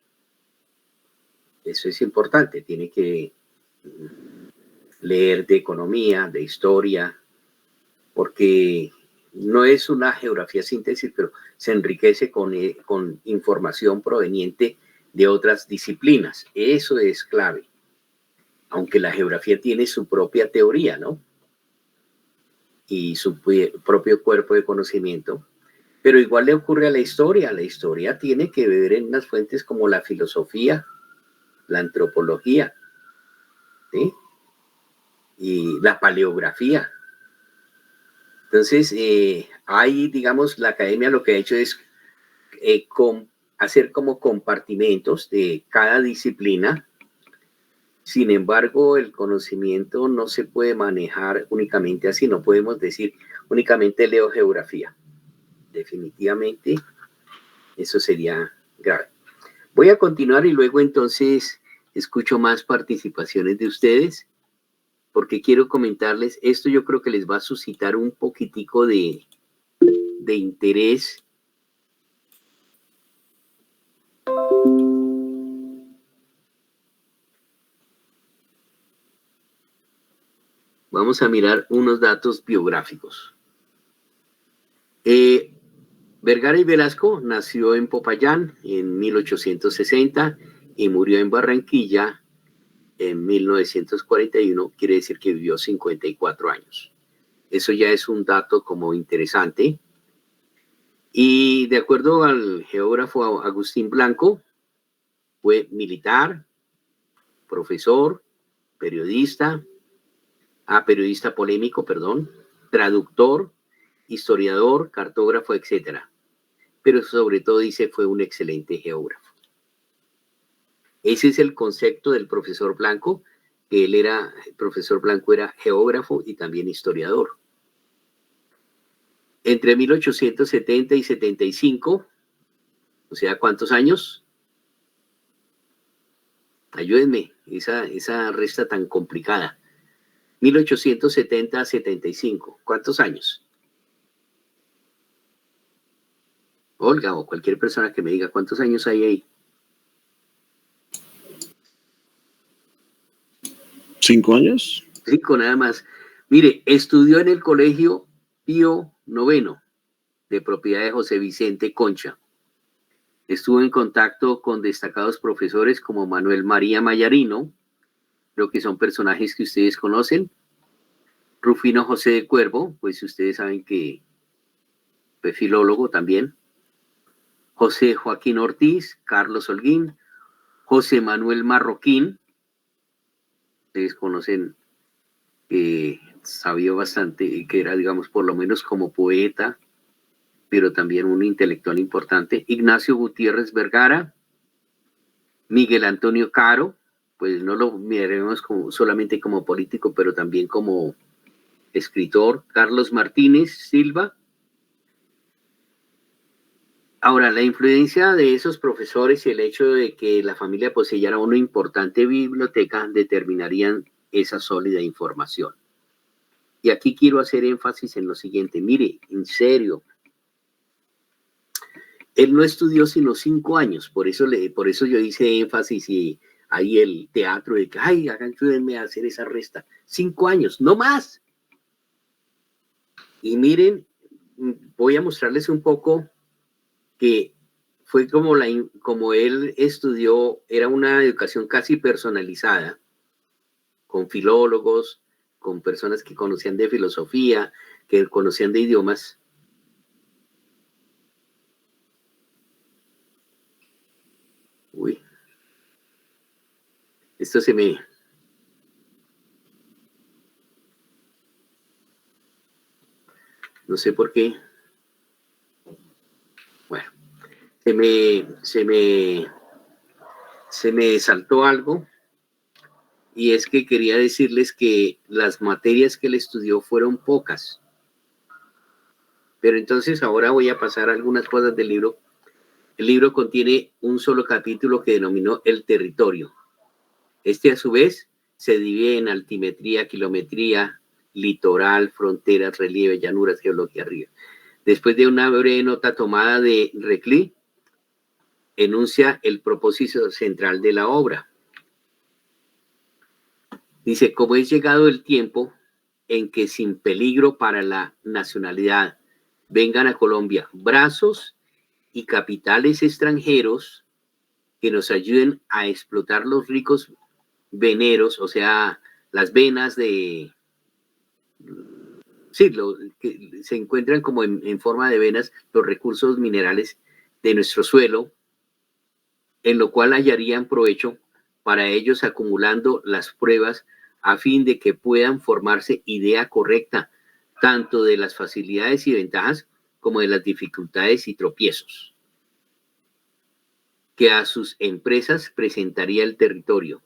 Eso es importante. Tiene que leer de economía, de historia, porque no es una geografía síntesis, pero se enriquece con información proveniente de otras disciplinas. Eso es clave. Aunque la geografía tiene su propia teoría, ¿no? Y su propio cuerpo de conocimiento, pero igual le ocurre a la historia. La historia tiene que beber en unas fuentes como la filosofía, la antropología, ¿sí? Y la paleografía. Entonces, ahí, digamos, la academia lo que ha hecho es hacer como compartimentos de cada disciplina. Sin embargo, el conocimiento no se puede manejar únicamente así. No podemos decir únicamente leo geografía. Definitivamente, eso sería grave. Voy a continuar y luego entonces escucho más participaciones de ustedes, porque quiero comentarles, esto yo creo que les va a suscitar un poquitico de interés. Vamos a mirar unos datos biográficos. Vergara y Velasco nació en Popayán en 1860 y murió en Barranquilla en 1941, quiere decir que vivió 54 años. Eso ya es un dato como interesante. Y de acuerdo al geógrafo Agustín Blanco, fue militar, profesor, periodista, periodista polémico, perdón, traductor, historiador, cartógrafo, etcétera. Pero sobre todo dice fue un excelente geógrafo. Ese es el concepto del profesor Blanco, que el profesor Blanco era geógrafo y también historiador. Entre 1870 y 75, o sea, ¿cuántos años? Ayúdenme, esa resta tan complicada. 1870 a 75, ¿cuántos años? Olga o cualquier persona que me diga cuántos años hay ahí. 5 años. 5 nada más. Mire, estudió en el Colegio Pío IX, de propiedad de José Vicente Concha. Estuvo en contacto con destacados profesores como Manuel María Mayarino, creo que son personajes que ustedes conocen. Rufino José de Cuervo, pues ustedes saben que fue filólogo también. José Joaquín Ortiz, Carlos Holguín, José Manuel Marroquín, ustedes conocen que sabía bastante, que era, digamos, por lo menos como poeta, pero también un intelectual importante. Ignacio Gutiérrez Vergara, Miguel Antonio Caro, pues no lo miraremos solamente como político, pero también como escritor. Carlos Martínez Silva. Ahora, la influencia de esos profesores y el hecho de que la familia poseyera una importante biblioteca determinarían esa sólida información. Y aquí quiero hacer énfasis en lo siguiente. Mire, en serio, él no estudió sino 5 años, por eso yo hice énfasis y ahí el teatro de que, ay, ayúdenme a hacer esa resta. 5 años, no más. Y miren, voy a mostrarles un poco que fue como él estudió, era una educación casi personalizada, con filólogos, con personas que conocían de filosofía, que conocían de idiomas. Uy, esto se me... No sé por qué. se me saltó algo, y es que quería decirles que las materias que él estudió fueron pocas. Pero entonces ahora voy a pasar algunas cosas del libro. El libro contiene un solo capítulo que denominó El territorio. Este, a su vez, se divide en altimetría, kilometría, litoral, fronteras, relieve, llanuras, geología, río. Después de una breve nota tomada de Reclus, enuncia el propósito central de la obra. Dice, como es llegado el tiempo en que sin peligro para la nacionalidad vengan a Colombia brazos y capitales extranjeros que nos ayuden a explotar los ricos veneros, o sea, las venas de... Sí, que se encuentran como en forma de venas los recursos minerales de nuestro suelo, en lo cual hallarían provecho para ellos acumulando las pruebas a fin de que puedan formarse idea correcta tanto de las facilidades y ventajas como de las dificultades y tropiezos que a sus empresas presentaría el territorio,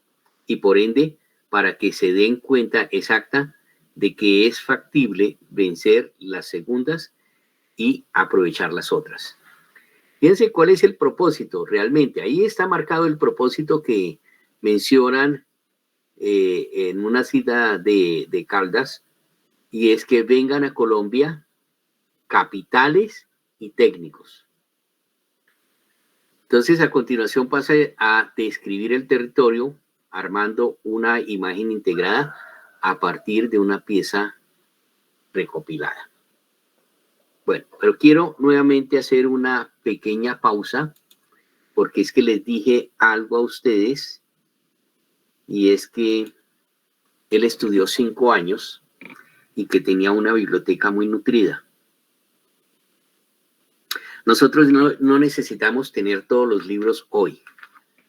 y por ende para que se den cuenta exacta de que es factible vencer las segundas y aprovechar las otras. Fíjense cuál es el propósito realmente. Ahí está marcado el propósito que mencionan en una cita de Caldas, y es que vengan a Colombia capitales y técnicos. Entonces, a continuación pasa a describir el territorio armando una imagen integrada a partir de una pieza recopilada. Bueno, pero quiero nuevamente hacer una pequeña pausa, porque es que les dije algo a ustedes, y es que él estudió 5 años y que tenía una biblioteca muy nutrida. Nosotros no necesitamos tener todos los libros hoy,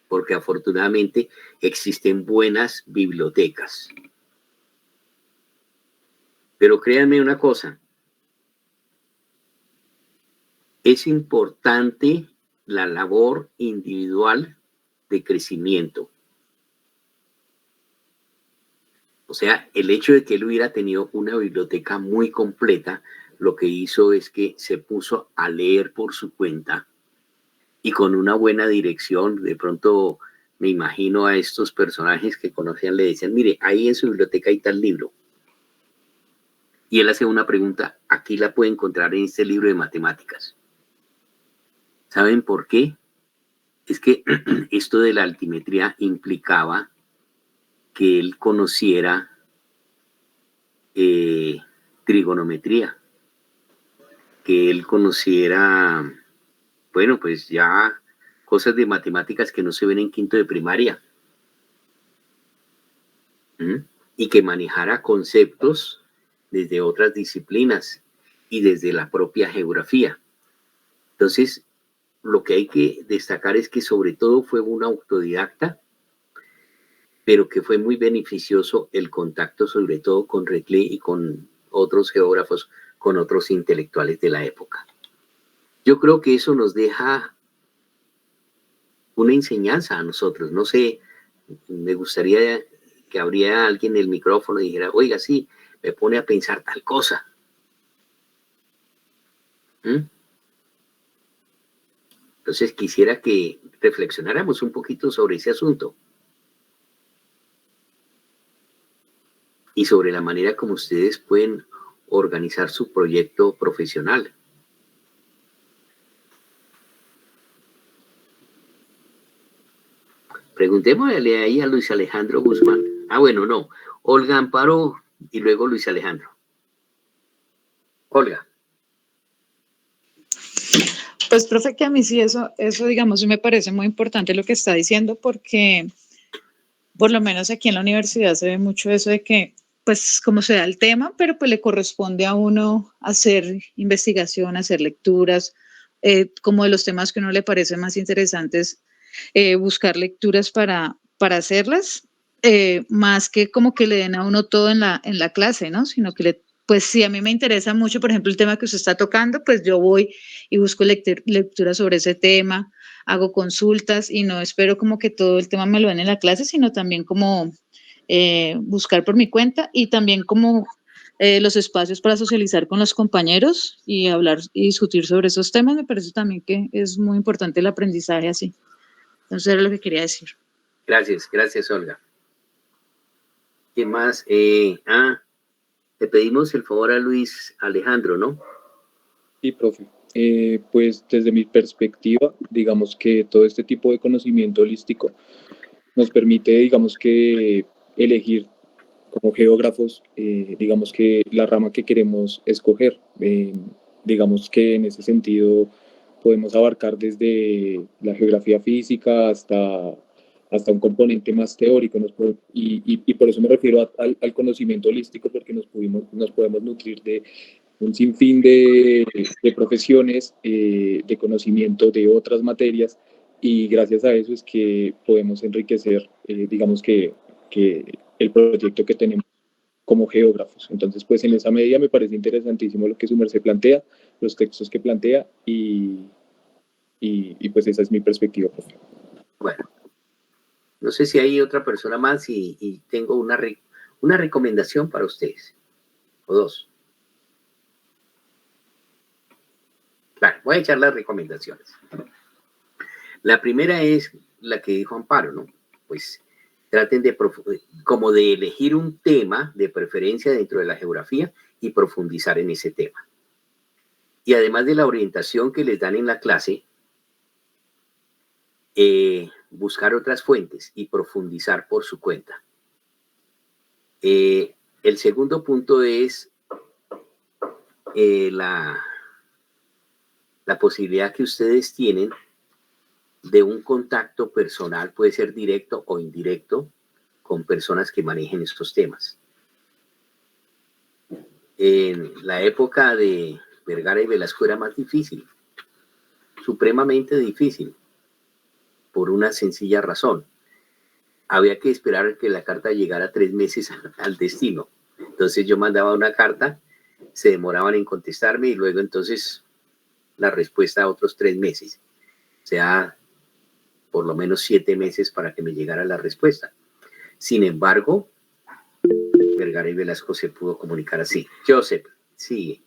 porque afortunadamente existen buenas bibliotecas. Pero créanme una cosa, es importante la labor individual de crecimiento. O sea, el hecho de que él hubiera tenido una biblioteca muy completa, lo que hizo es que se puso a leer por su cuenta y con una buena dirección. De pronto me imagino a estos personajes que conocían, le decían, mire, ahí en su biblioteca hay tal libro. Y él hace una pregunta, aquí la puede encontrar en este libro de matemáticas. ¿Saben por qué? Es que esto de la altimetría implicaba que él conociera trigonometría, que él conociera, bueno, pues ya cosas de matemáticas que no se ven en quinto de primaria. Y que manejara conceptos desde otras disciplinas y desde la propia geografía. Entonces, lo que hay que destacar es que sobre todo fue un autodidacta, pero que fue muy beneficioso el contacto sobre todo con Reclus y con otros geógrafos, con otros intelectuales de la época. Yo creo que eso nos deja una enseñanza a nosotros. No sé, me gustaría que abriera alguien el micrófono y dijera, oiga, sí, me pone a pensar tal cosa. Entonces quisiera que reflexionáramos un poquito sobre ese asunto y sobre la manera como ustedes pueden organizar su proyecto profesional. Preguntémosle ahí a Luis Alejandro Guzmán. Ah, bueno, no. Olga Amparo y luego Luis Alejandro. Olga. Pues, profe, que a mí sí eso digamos, sí me parece muy importante lo que está diciendo, porque por lo menos aquí en la universidad se ve mucho eso de que, pues, como se da el tema, pero pues le corresponde a uno hacer investigación, hacer lecturas, como de los temas que a uno le parece más interesantes, buscar lecturas para hacerlas, más que como que le den a uno todo en la clase, ¿no? Sino que pues sí, a mí me interesa mucho, por ejemplo, el tema que usted está tocando, pues yo voy y busco lectura sobre ese tema, hago consultas y no espero como que todo el tema me lo den en la clase, sino también como buscar por mi cuenta y también como los espacios para socializar con los compañeros y hablar y discutir sobre esos temas. Me parece también que es muy importante el aprendizaje así. Entonces era lo que quería decir. Gracias, Olga. ¿Quién más? Le pedimos el favor a Luis Alejandro, ¿no? Sí, profe. Pues desde mi perspectiva, digamos que todo este tipo de conocimiento holístico nos permite, digamos que, elegir como geógrafos, digamos que la rama que queremos escoger. Digamos que en ese sentido podemos abarcar desde la geografía física hasta un componente más teórico. Y por eso me refiero al conocimiento holístico, porque nos podemos nutrir de un sinfín de profesiones, de conocimiento de otras materias, y gracias a eso es que podemos enriquecer, digamos que el proyecto que tenemos como geógrafos. Entonces, pues en esa medida me parece interesantísimo lo que su merced plantea, los textos que plantea, y pues esa es mi perspectiva, profe. Bueno, no sé si hay otra persona más y tengo una recomendación para ustedes, o dos. Claro, voy a echar las recomendaciones. La primera es la que dijo Amparo, ¿no? Pues traten como de elegir un tema de preferencia dentro de la geografía y profundizar en ese tema. Y además de la orientación que les dan en la clase, buscar otras fuentes y profundizar por su cuenta. El segundo punto es la posibilidad que ustedes tienen de un contacto personal, puede ser directo o indirecto, con personas que manejen estos temas. En la época de Vergara y Velasco era más difícil, supremamente difícil, por una sencilla razón. Había que esperar que la carta llegara 3 meses al destino. Entonces yo mandaba una carta, se demoraban en contestarme y luego entonces la respuesta a otros 3 meses. O sea, por lo menos 7 meses para que me llegara la respuesta. Sin embargo, Vergara y Velasco se pudo comunicar así. Joseph, sigue.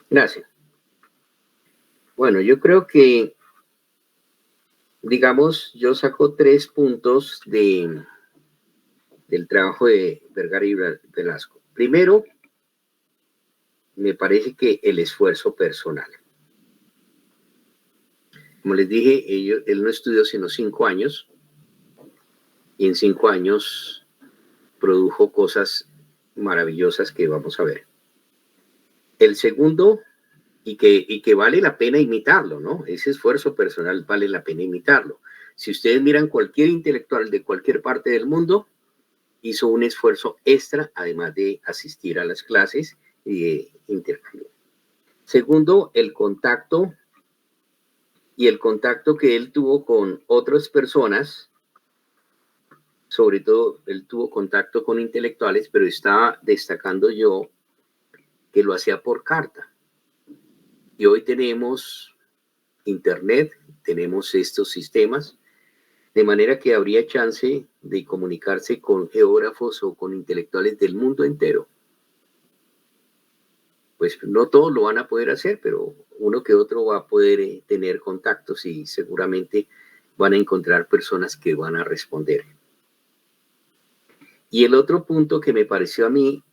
Gracias. Bueno, yo creo que, digamos, yo saco 3 puntos del trabajo de Vergara y Velasco. Primero, me parece que el esfuerzo personal. Como les dije, él no estudió sino 5 años y en 5 años produjo cosas maravillosas que vamos a ver. El segundo, y que vale la pena imitarlo, ¿no? Ese esfuerzo personal vale la pena imitarlo. Si ustedes miran cualquier intelectual de cualquier parte del mundo, hizo un esfuerzo extra, además de asistir a las clases y de intervenir. Segundo, el contacto que él tuvo con otras personas, sobre todo él tuvo contacto con intelectuales, pero estaba destacando yo que lo hacía por carta. Y hoy tenemos internet, tenemos estos sistemas, de manera que habría chance de comunicarse con geógrafos o con intelectuales del mundo entero. Pues no todos lo van a poder hacer, pero uno que otro va a poder tener contactos y seguramente van a encontrar personas que van a responder. Y el otro punto que me pareció a mí,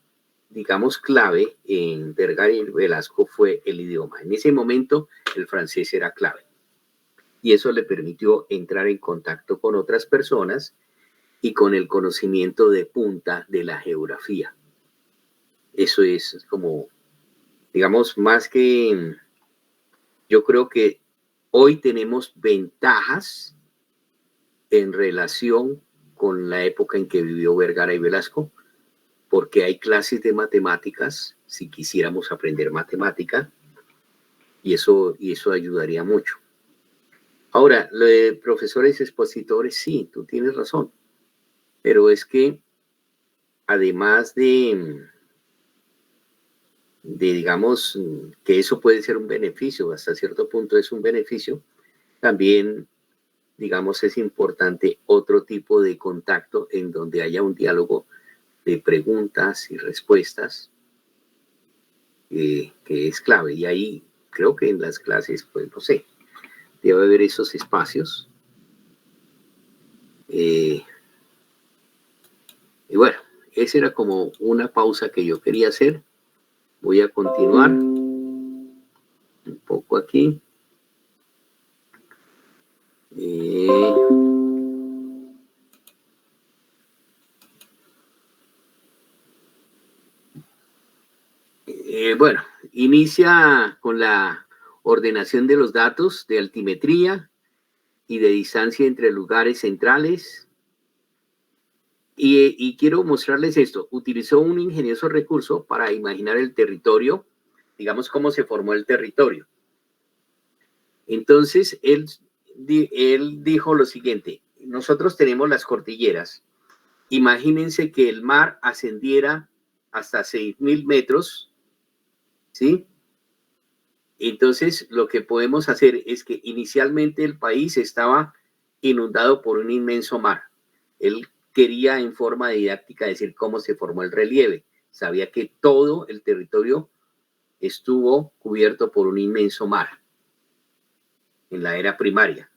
digamos, clave en Vergara y Velasco fue el idioma. En ese momento el francés era clave. Y eso le permitió entrar en contacto con otras personas y con el conocimiento de punta de la geografía. Eso es como, digamos, más que, yo creo que hoy tenemos ventajas en relación con la época en que vivió Vergara y Velasco, porque hay clases de matemáticas, si quisiéramos aprender matemática, y eso ayudaría mucho. Ahora, lo de profesores expositores, sí, tú tienes razón, pero es que además de digamos, que eso puede ser un beneficio, hasta cierto punto es un beneficio, también, digamos, es importante otro tipo de contacto en donde haya un diálogo de preguntas y respuestas, que es clave. Y ahí creo que en las clases, pues no sé, debe haber esos espacios. Y bueno, esa era como una pausa que yo quería hacer. Voy a continuar un poco aquí. Bueno, inicia con la ordenación de los datos de altimetría y de distancia entre lugares centrales. Y quiero mostrarles esto. Utilizó un ingenioso recurso para imaginar el territorio, digamos cómo se formó el territorio. Entonces, él dijo lo siguiente: nosotros tenemos las cordilleras. Imagínense que el mar ascendiera hasta 6.000 metros, ¿sí? Entonces, lo que podemos hacer es que inicialmente el país estaba inundado por un inmenso mar. Él quería en forma didáctica decir cómo se formó el relieve. Sabía que todo el territorio estuvo cubierto por un inmenso mar en la era primaria.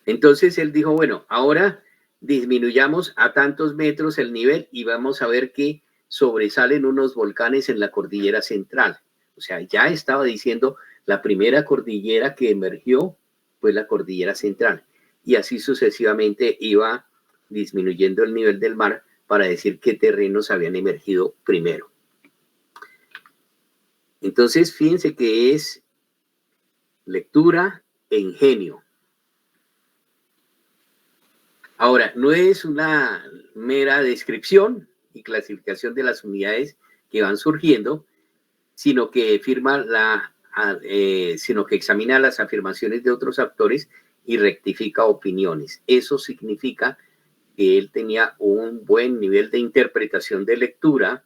Entonces él dijo, bueno, ahora disminuyamos a tantos metros el nivel y vamos a ver que sobresalen unos volcanes en la cordillera central. O sea, ya estaba diciendo, la primera cordillera que emergió fue la cordillera central. Y así sucesivamente iba disminuyendo el nivel del mar para decir qué terrenos habían emergido primero. Entonces, fíjense que es lectura e ingenio. Ahora, no es una mera descripción y clasificación de las unidades que van surgiendo, sino que sino que examina las afirmaciones de otros autores y rectifica opiniones. Eso significa que él tenía un buen nivel de interpretación de lectura,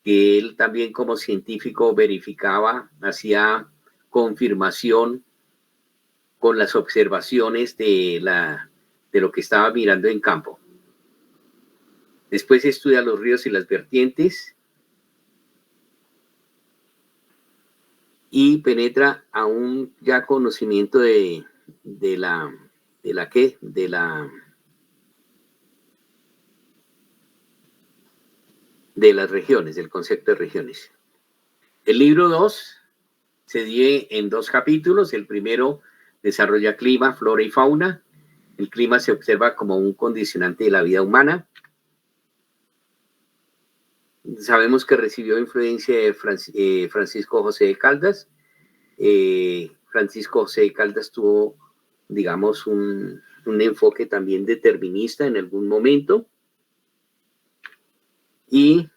que él también como científico verificaba, hacía confirmación con las observaciones de lo que estaba mirando en campo. Después estudia los ríos y las vertientes. y penetra a un ya conocimiento de las regiones, del concepto de regiones. El libro 2 se divide en 2 capítulos. El primero desarrolla clima, flora y fauna. El clima se observa como un condicionante de la vida humana. Sabemos que recibió influencia de Francisco José de Caldas. Francisco José de Caldas tuvo, digamos, un enfoque también determinista en algún momento. Y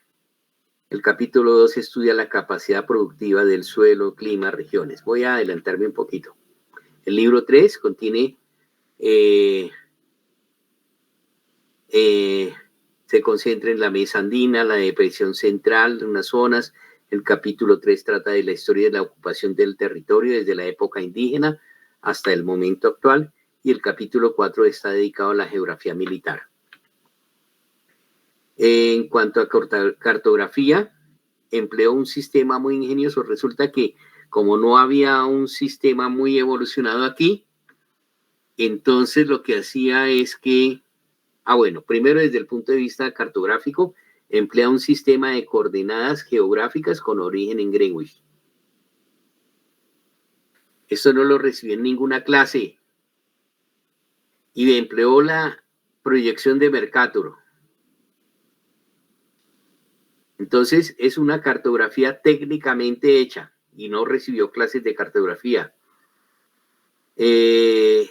el capítulo 2 estudia la capacidad productiva del suelo, clima, regiones. Voy a adelantarme un poquito. El libro 3 contiene, se concentra en la mesa andina, la depresión central de unas zonas. El capítulo 3 trata de la historia de la ocupación del territorio desde la época indígena hasta el momento actual. Y el capítulo 4 está dedicado a la geografía militar. En cuanto a cartografía, empleó un sistema muy ingenioso. Resulta que como no había un sistema muy evolucionado aquí, entonces lo que hacía es que, bueno, primero desde el punto de vista cartográfico, emplea un sistema de coordenadas geográficas con origen en Greenwich. Esto no lo recibió en ninguna clase. Y empleó la proyección de Mercator. Entonces, es una cartografía técnicamente hecha y no recibió clases de cartografía.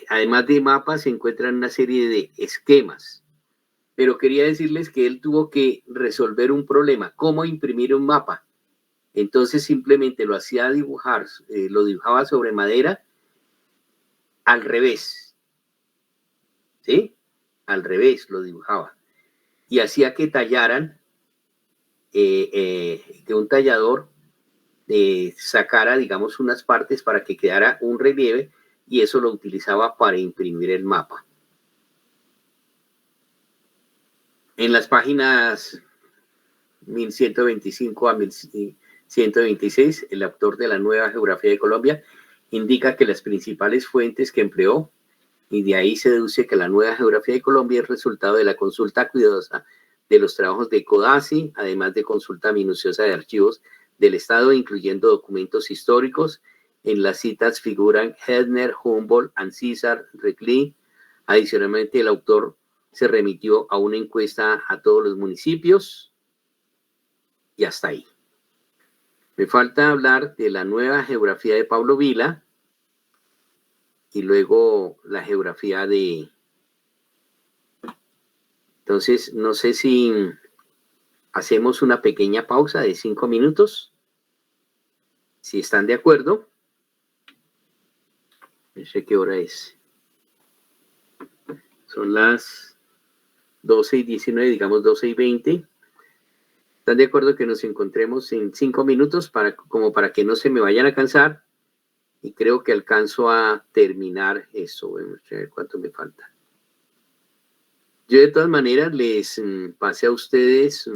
Además de mapas, se encuentran una serie de esquemas. Pero quería decirles que él tuvo que resolver un problema, cómo imprimir un mapa. Entonces, simplemente lo hacía dibujar, lo dibujaba sobre madera al revés. ¿Sí? Al revés lo dibujaba. Y hacía que tallaran, que un tallador sacara, digamos, unas partes para que quedara un relieve, y eso lo utilizaba para imprimir el mapa. En las páginas 1125 a 1126, el autor de la Nueva Geografía de Colombia indica que las principales fuentes que empleó, y de ahí se deduce que la Nueva Geografía de Colombia es resultado de la consulta cuidadosa de los trabajos de Codazzi, además de consulta minuciosa de archivos del Estado, incluyendo documentos históricos. En las citas figuran Hedner, Humboldt, Ancísar, Reclus. Adicionalmente, el autor se remitió a una encuesta a todos los municipios y hasta ahí. Me falta hablar de la Nueva Geografía de Pablo Vila y luego la geografía de... Entonces, no sé si hacemos una pequeña pausa de 5 minutos. Si están de acuerdo. No sé qué hora es. Son las 12:19, digamos 12:20. ¿Están de acuerdo que nos encontremos en 5 minutos como para que no se me vayan a cansar? Y creo que alcanzo a terminar eso. Vamos a ver cuánto me falta. Yo de todas maneras les pasé a ustedes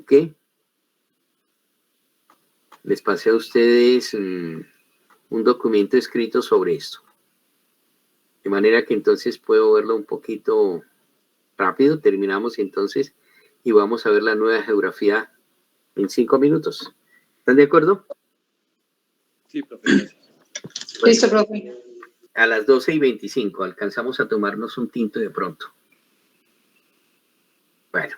¿qué? Les pasé a ustedes un documento escrito sobre esto. De manera que entonces puedo verlo un poquito rápido. Terminamos entonces y vamos a ver la nueva geografía en 5 minutos. ¿Están de acuerdo? Sí, profe, gracias. Bueno, listo, profe. A las 12:25 alcanzamos a tomarnos un tinto de pronto. Bueno.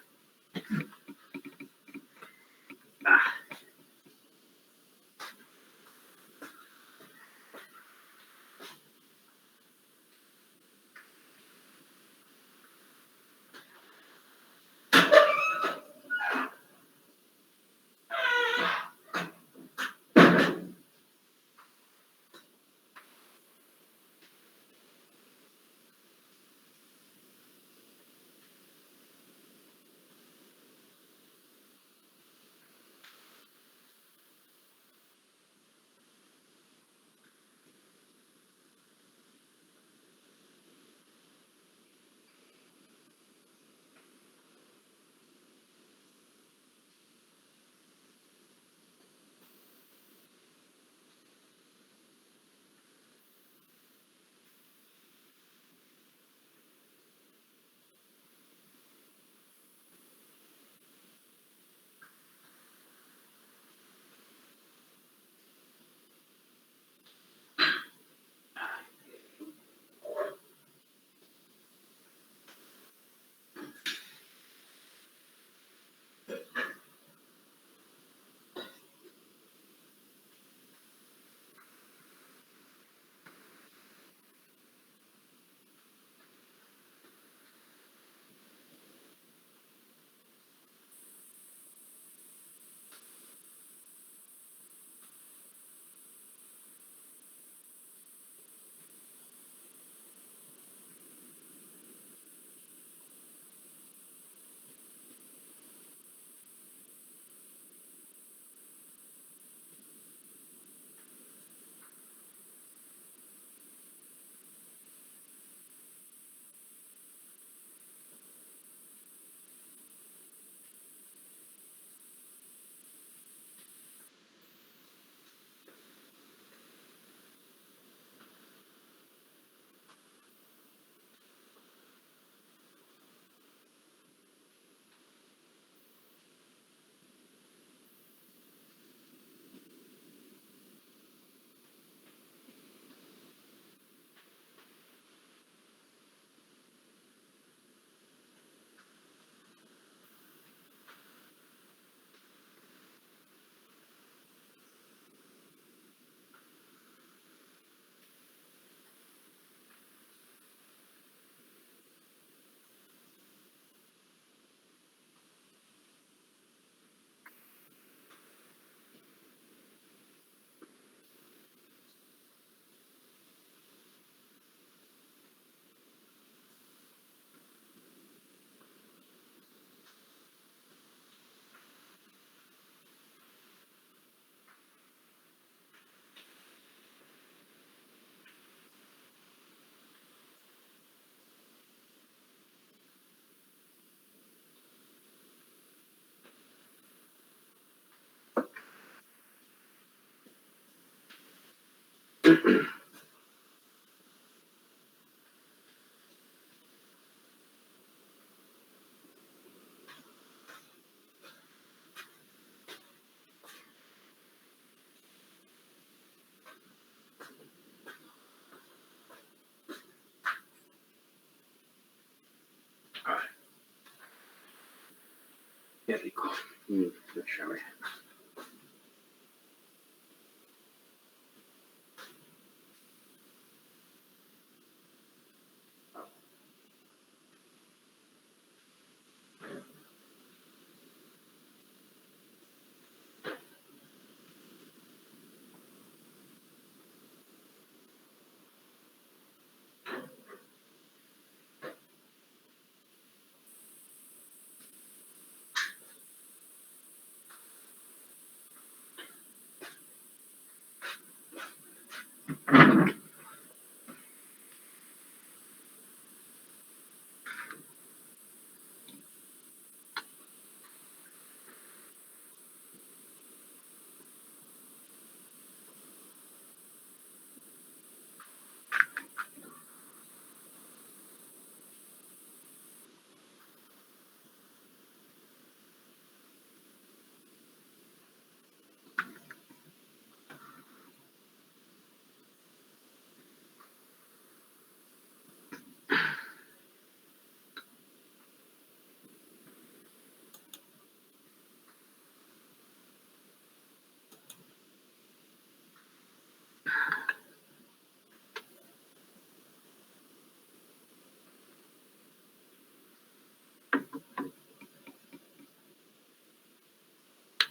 Qué rico. A ver.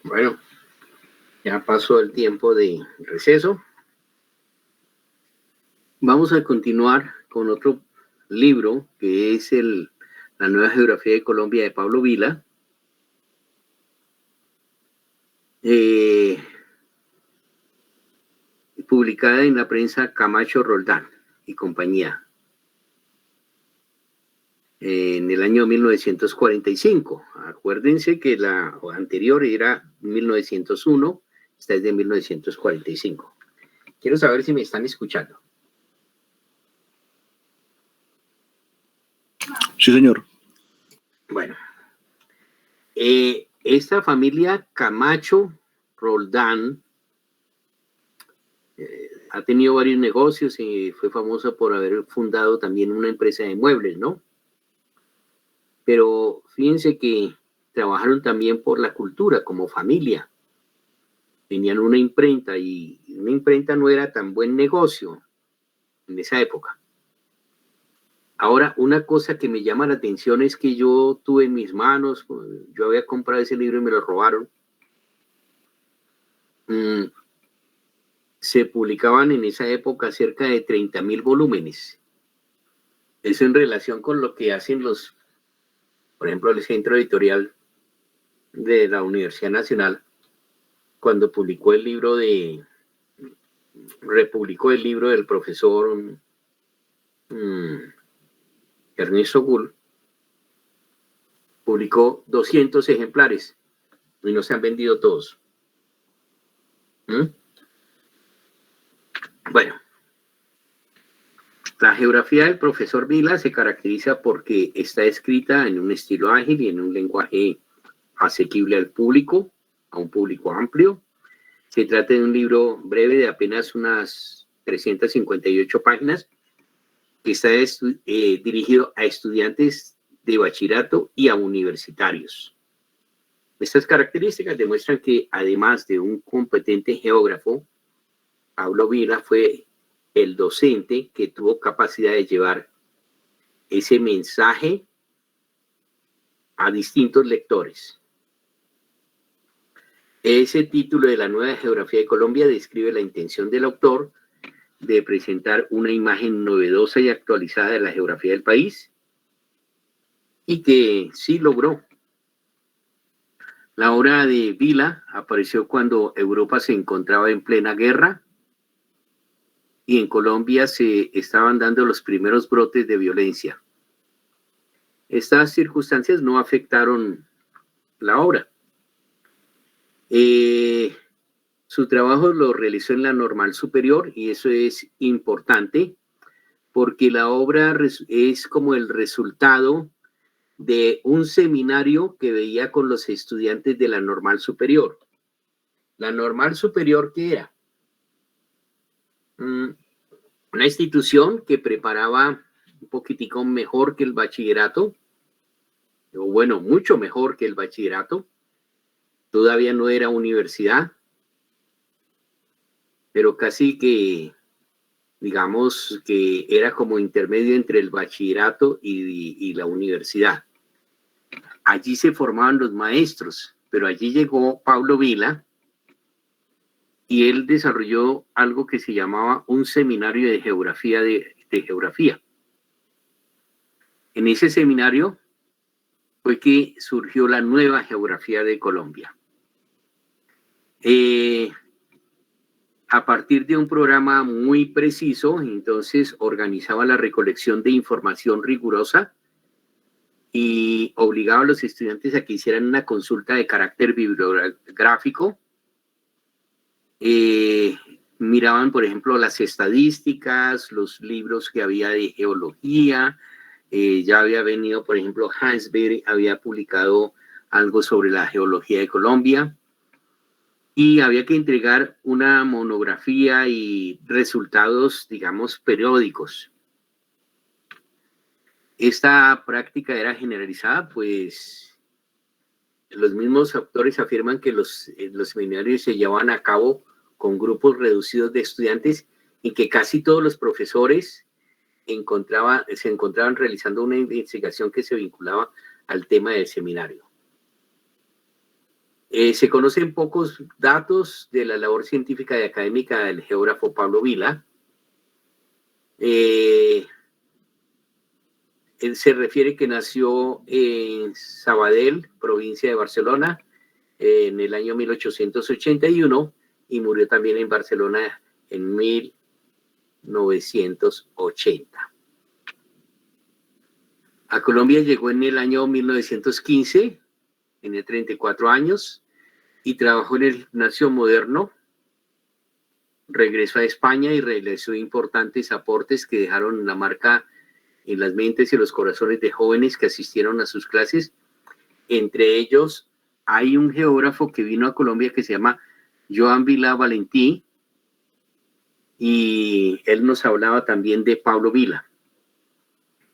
Bueno, ya pasó el tiempo de receso. Vamos a continuar con otro libro que es La Nueva Geografía de Colombia de Pablo Vila. Publicada en la prensa Camacho Roldán y compañía en el año 1945. Acuérdense que la anterior era 1901, esta es de 1945. Quiero saber si me están escuchando. Sí, señor. Bueno, esta familia Camacho Roldán ha tenido varios negocios y fue famosa por haber fundado también una empresa de muebles, ¿no? Pero fíjense que trabajaron también por la cultura como familia. Tenían una imprenta y una imprenta no era tan buen negocio en esa época. Ahora, una cosa que me llama la atención es que yo tuve en mis manos, yo había comprado ese libro y me lo robaron. Se publicaban en esa época cerca de 30.000 volúmenes. Eso en relación con lo que hacen por ejemplo, el Centro Editorial de la Universidad Nacional, cuando republicó el libro del profesor Ernesto Gull, publicó 200 ejemplares y no se han vendido todos. Bueno, la geografía del profesor Vila se caracteriza porque está escrita en un estilo ágil y en un lenguaje asequible al público, a un público amplio. Se trata de un libro breve de apenas unas 358 páginas que está dirigido a estudiantes de bachillerato y a universitarios. Estas características demuestran que, además de un competente geógrafo, Pablo Vila fue el docente que tuvo capacidad de llevar ese mensaje a distintos lectores. Ese título de La Nueva Geografía de Colombia describe la intención del autor de presentar una imagen novedosa y actualizada de la geografía del país, y que sí logró. La obra de Vila apareció cuando Europa se encontraba en plena guerra y en Colombia se estaban dando los primeros brotes de violencia. Estas circunstancias no afectaron la obra. Su trabajo lo realizó en la Normal Superior y eso es importante porque la obra es como el resultado de un seminario que veía con los estudiantes de la Normal Superior. La Normal Superior, ¿qué era? Una institución que preparaba un poquitico mejor que el bachillerato, o bueno, mucho mejor que el bachillerato. Todavía no era universidad, pero casi que, digamos, que era como intermedio entre el bachillerato y la universidad. Allí se formaban los maestros, pero allí llegó Pablo Vila y él desarrolló algo que se llamaba un seminario de geografía de geografía. En ese seminario fue que surgió la nueva geografía de Colombia. A partir de un programa muy preciso, entonces organizaba la recolección de información rigurosa y obligaba a los estudiantes a que hicieran una consulta de carácter bibliográfico. Miraban, por ejemplo, las estadísticas, los libros que había de geología. Ya había venido, por ejemplo, Hansberry había publicado algo sobre la geología de Colombia y había que entregar una monografía y resultados, digamos, periódicos. Esta práctica era generalizada, pues los mismos autores afirman que los seminarios se llevaban a cabo con grupos reducidos de estudiantes y que casi todos los profesores se encontraban realizando una investigación que se vinculaba al tema del seminario. Se conocen pocos datos de la labor científica y académica del geógrafo Pablo Vila. Él se refiere que nació en Sabadell, provincia de Barcelona, en el año 1881 y murió también en Barcelona en 1980. A Colombia llegó en el año 1915, tenía 34 años y trabajó en el Gimnasio Moderno. Regresó a España y realizó importantes aportes que dejaron una marca en las mentes y los corazones de jóvenes que asistieron a sus clases. Entre ellos hay un geógrafo que vino a Colombia que se llama Joan Vila Valentí y él nos hablaba también de Pablo Vila.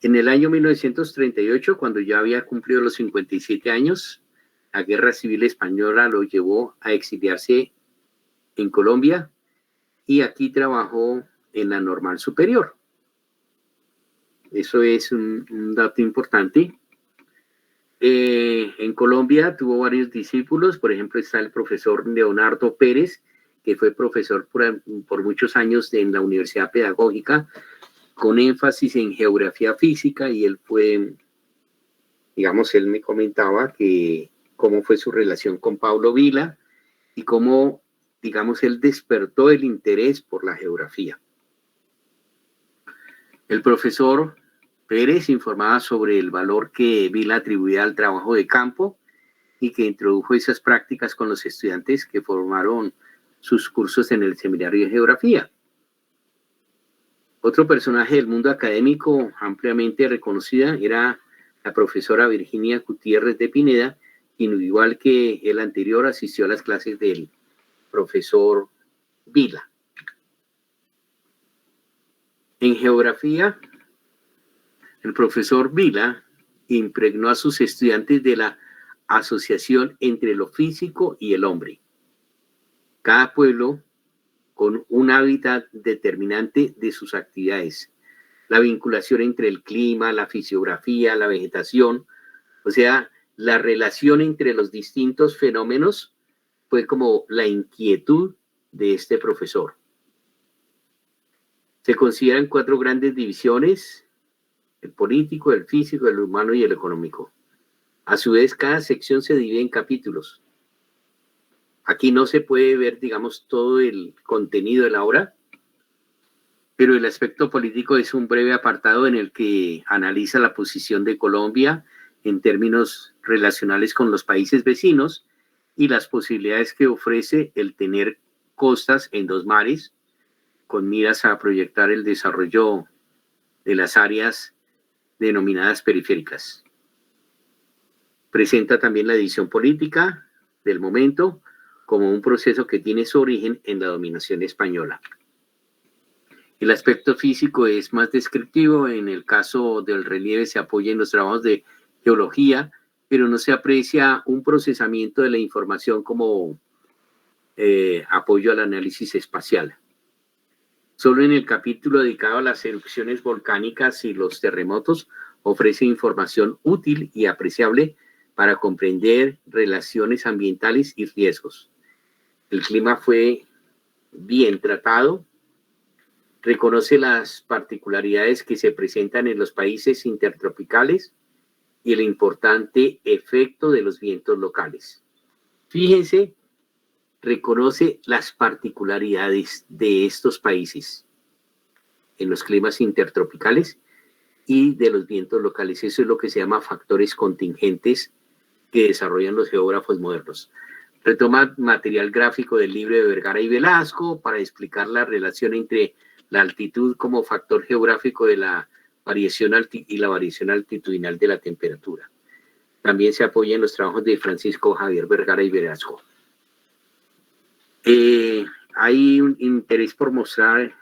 En el año 1938, cuando ya había cumplido los 57 años, la Guerra Civil Española lo llevó a exiliarse en Colombia y aquí trabajó en la Normal Superior. Eso es un dato importante. En Colombia tuvo varios discípulos, por ejemplo está el profesor Leonardo Pérez, que fue profesor por muchos años en la Universidad Pedagógica, con énfasis en geografía física, y él fue, digamos, él me comentaba que cómo fue su relación con Pablo Vila y cómo, digamos, él despertó el interés por la geografía. El profesor Pérez informaba sobre el valor que Vila atribuía al trabajo de campo y que introdujo esas prácticas con los estudiantes que formaron sus cursos en el seminario de geografía. Otro personaje del mundo académico ampliamente reconocida era la profesora Virginia Gutiérrez de Pineda, quien, igual que el anterior, asistió a las clases del profesor Vila. En geografía, el profesor Vila impregnó a sus estudiantes de la asociación entre lo físico y el hombre. Cada pueblo con un hábitat determinante de sus actividades, la vinculación entre el clima, la fisiografía, la vegetación, o sea, la relación entre los distintos fenómenos fue como la inquietud de este profesor. Se consideran 4 grandes divisiones: el político, el físico, el humano y el económico. A su vez, cada sección se divide en capítulos. Aquí no se puede ver, digamos, todo el contenido de la obra, pero el aspecto político es un breve apartado en el que analiza la posición de Colombia en términos relacionales con los países vecinos y las posibilidades que ofrece el tener costas en 2 mares, con miras a proyectar el desarrollo de las áreas denominadas periféricas. Presenta también la división política del momento como un proceso que tiene su origen en la dominación española. El aspecto físico es más descriptivo. En el caso del relieve se apoya en los trabajos de geología, pero no se aprecia un procesamiento de la información como apoyo al análisis espacial. Solo en el capítulo dedicado a las erupciones volcánicas y los terremotos ofrece información útil y apreciable para comprender relaciones ambientales y riesgos. El clima fue bien tratado, reconoce las particularidades que se presentan en los países intertropicales y el importante efecto de los vientos locales. Fíjense, reconoce las particularidades de estos países en los climas intertropicales y de los vientos locales. Eso es lo que se llama factores contingentes que desarrollan los geógrafos modernos. Retoma material gráfico del libro de Vergara y Velasco para explicar la relación entre la altitud como factor geográfico de la variación y la variación altitudinal de la temperatura. También se apoya en los trabajos de Francisco Javier Vergara y Velasco. Hay un interés por mostrar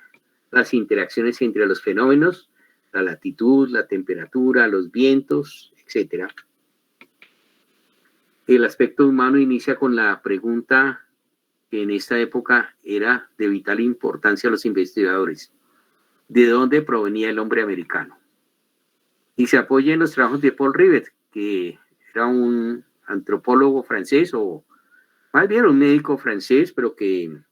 las interacciones entre los fenómenos, la latitud, la temperatura, los vientos, etc. El aspecto humano inicia con la pregunta que en esta época era de vital importancia a los investigadores: ¿de dónde provenía el hombre americano? Y se apoya en los trabajos de Paul Rivet, que era un antropólogo francés, o más bien un médico francés, pero que en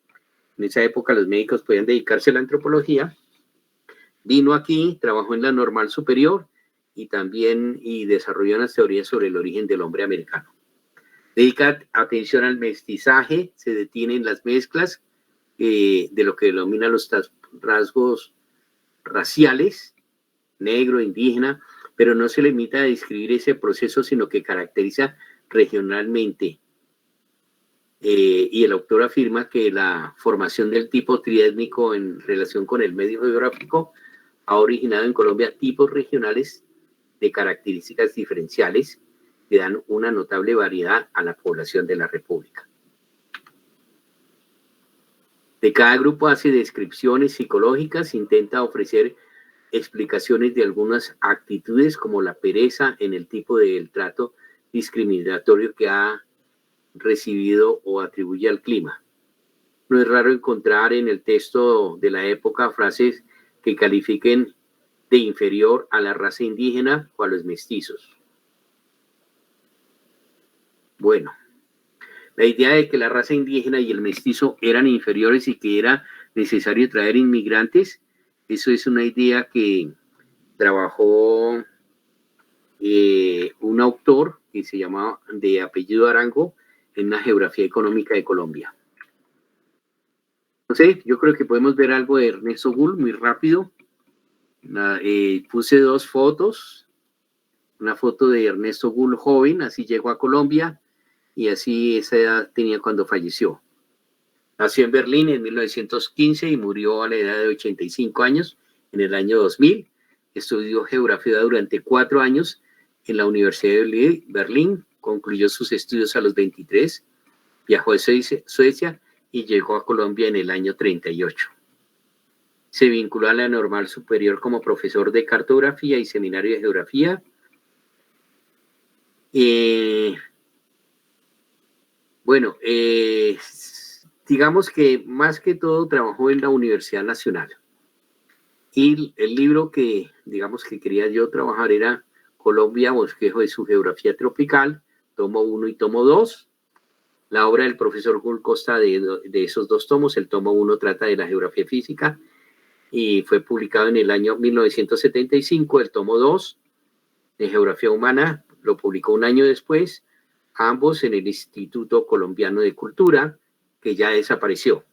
esa época los médicos podían dedicarse a la antropología. Vino aquí, trabajó en la Normal Superior y también desarrolló unas teorías sobre el origen del hombre americano. Dedica atención al mestizaje, se detiene en las mezclas de lo que denomina los rasgos raciales, negro, indígena, pero no se limita a describir ese proceso, sino que caracteriza regionalmente. Y el autor afirma que la formación del tipo triétnico en relación con el medio geográfico ha originado en Colombia tipos regionales de características diferenciales que dan una notable variedad a la población de la República. De cada grupo hace descripciones psicológicas, intenta ofrecer explicaciones de algunas actitudes como la pereza en el tipo del trato discriminatorio que ha recibido o atribuye al clima. No es raro encontrar en el texto de la época frases que califiquen de inferior a la raza indígena o a los mestizos. Bueno, la idea de que la raza indígena y el mestizo eran inferiores y que era necesario traer inmigrantes, eso es una idea que trabajó un autor que se llamaba de apellido Arango en la geografía económica de Colombia. No sé, yo creo que podemos ver algo de Ernesto Gull muy rápido. Puse 2 fotos. Una foto de Ernesto Gull joven, así llegó a Colombia, y así esa edad tenía cuando falleció. Nació en Berlín en 1915 y murió a la edad de 85 años en el año 2000. Estudió geografía durante 4 años en la Universidad de Berlín. Concluyó sus estudios a los 23. Viajó a Suecia y llegó a Colombia en el año 38. Se vinculó a la Normal Superior como profesor de cartografía y seminario de geografía. Digamos que más que todo trabajó en la Universidad Nacional. Y el libro que, digamos, que quería yo trabajar era Colombia, bosquejo de su geografía tropical, tomo 1 y tomo 2. La obra del profesor Gull consta de esos 2 tomos. El tomo 1 trata de la geografía física y fue publicado en el año 1975. El tomo 2 de geografía humana lo publicó un año después, ambos en el Instituto Colombiano de Cultura, que ya desapareció.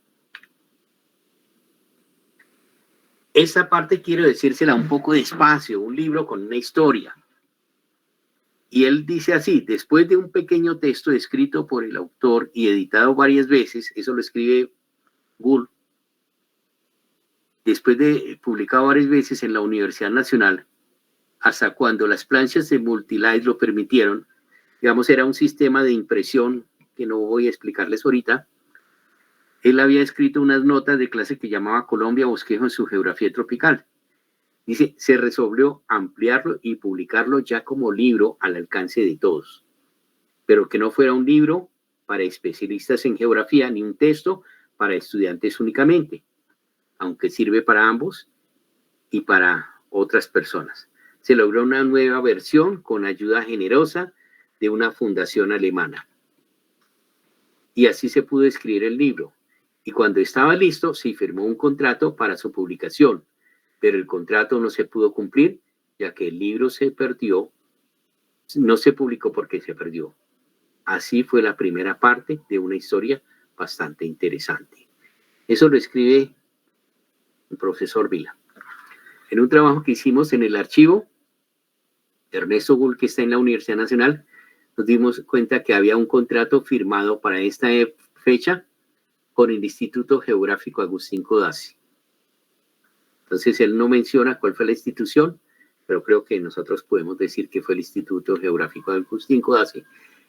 Esta parte quiero decírsela un poco despacio, un libro con una historia. Y él dice así: después de un pequeño texto escrito por el autor y editado varias veces, eso lo escribe Gould, después de publicado varias veces en la Universidad Nacional, hasta cuando las planchas de Multilite lo permitieron, digamos, era un sistema de impresión que no voy a explicarles ahorita. Él había escrito unas notas de clase que llamaba Colombia Bosquejo en su geografía tropical. Dice, se resolvió ampliarlo y publicarlo ya como libro al alcance de todos, pero que no fuera un libro para especialistas en geografía ni un texto para estudiantes únicamente, aunque sirve para ambos y para otras personas. Se logró una nueva versión con ayuda generosa de una fundación alemana. Y así se pudo escribir el libro. Y cuando estaba listo, se firmó un contrato para su publicación, pero el contrato no se pudo cumplir, ya que el libro se perdió, no se publicó porque se perdió. Así fue la primera parte de una historia bastante interesante. Eso lo escribe el profesor Vila. En un trabajo que hicimos en el archivo, Ernesto Gould, que está en la Universidad Nacional, nos dimos cuenta que había un contrato firmado para esta fecha con el Instituto Geográfico Agustín Codazzi. Entonces, él no menciona cuál fue la institución, pero creo que nosotros podemos decir que fue el Instituto Geográfico Agustín Codazzi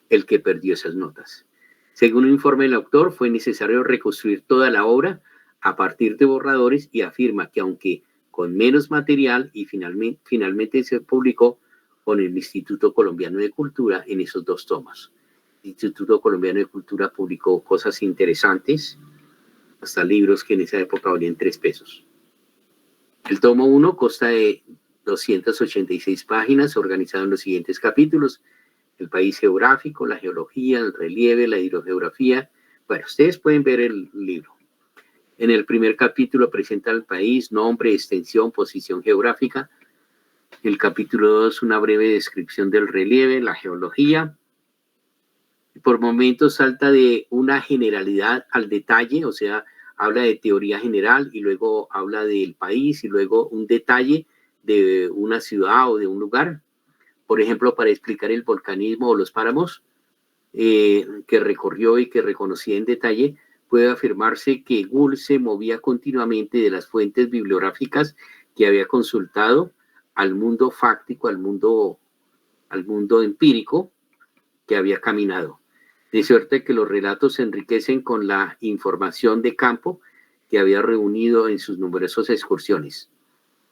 el que perdió esas notas. Según un informe del autor, fue necesario reconstruir toda la obra a partir de borradores y afirma que aunque con menos material y finalmente se publicó con el Instituto Colombiano de Cultura en esos 2 tomos. El Instituto Colombiano de Cultura publicó cosas interesantes, hasta libros que en esa época valían 3 pesos. El tomo 1 consta de 286 páginas, organizado en los siguientes capítulos: el país geográfico, la geología, el relieve, la hidrogeografía. Bueno, ustedes pueden ver el libro. En el primer capítulo presenta el país, nombre, extensión, posición geográfica. El capítulo 2, una breve descripción del relieve, la geología. Por momentos salta de una generalidad al detalle, o sea, habla de teoría general y luego habla del país y luego un detalle de una ciudad o de un lugar. Por ejemplo, para explicar el volcanismo o los páramos que recorrió y que reconocía en detalle, puede afirmarse que Gould se movía continuamente de las fuentes bibliográficas que había consultado al mundo fáctico, al mundo empírico que había caminado. De suerte que los relatos se enriquecen con la información de campo que había reunido en sus numerosas excursiones.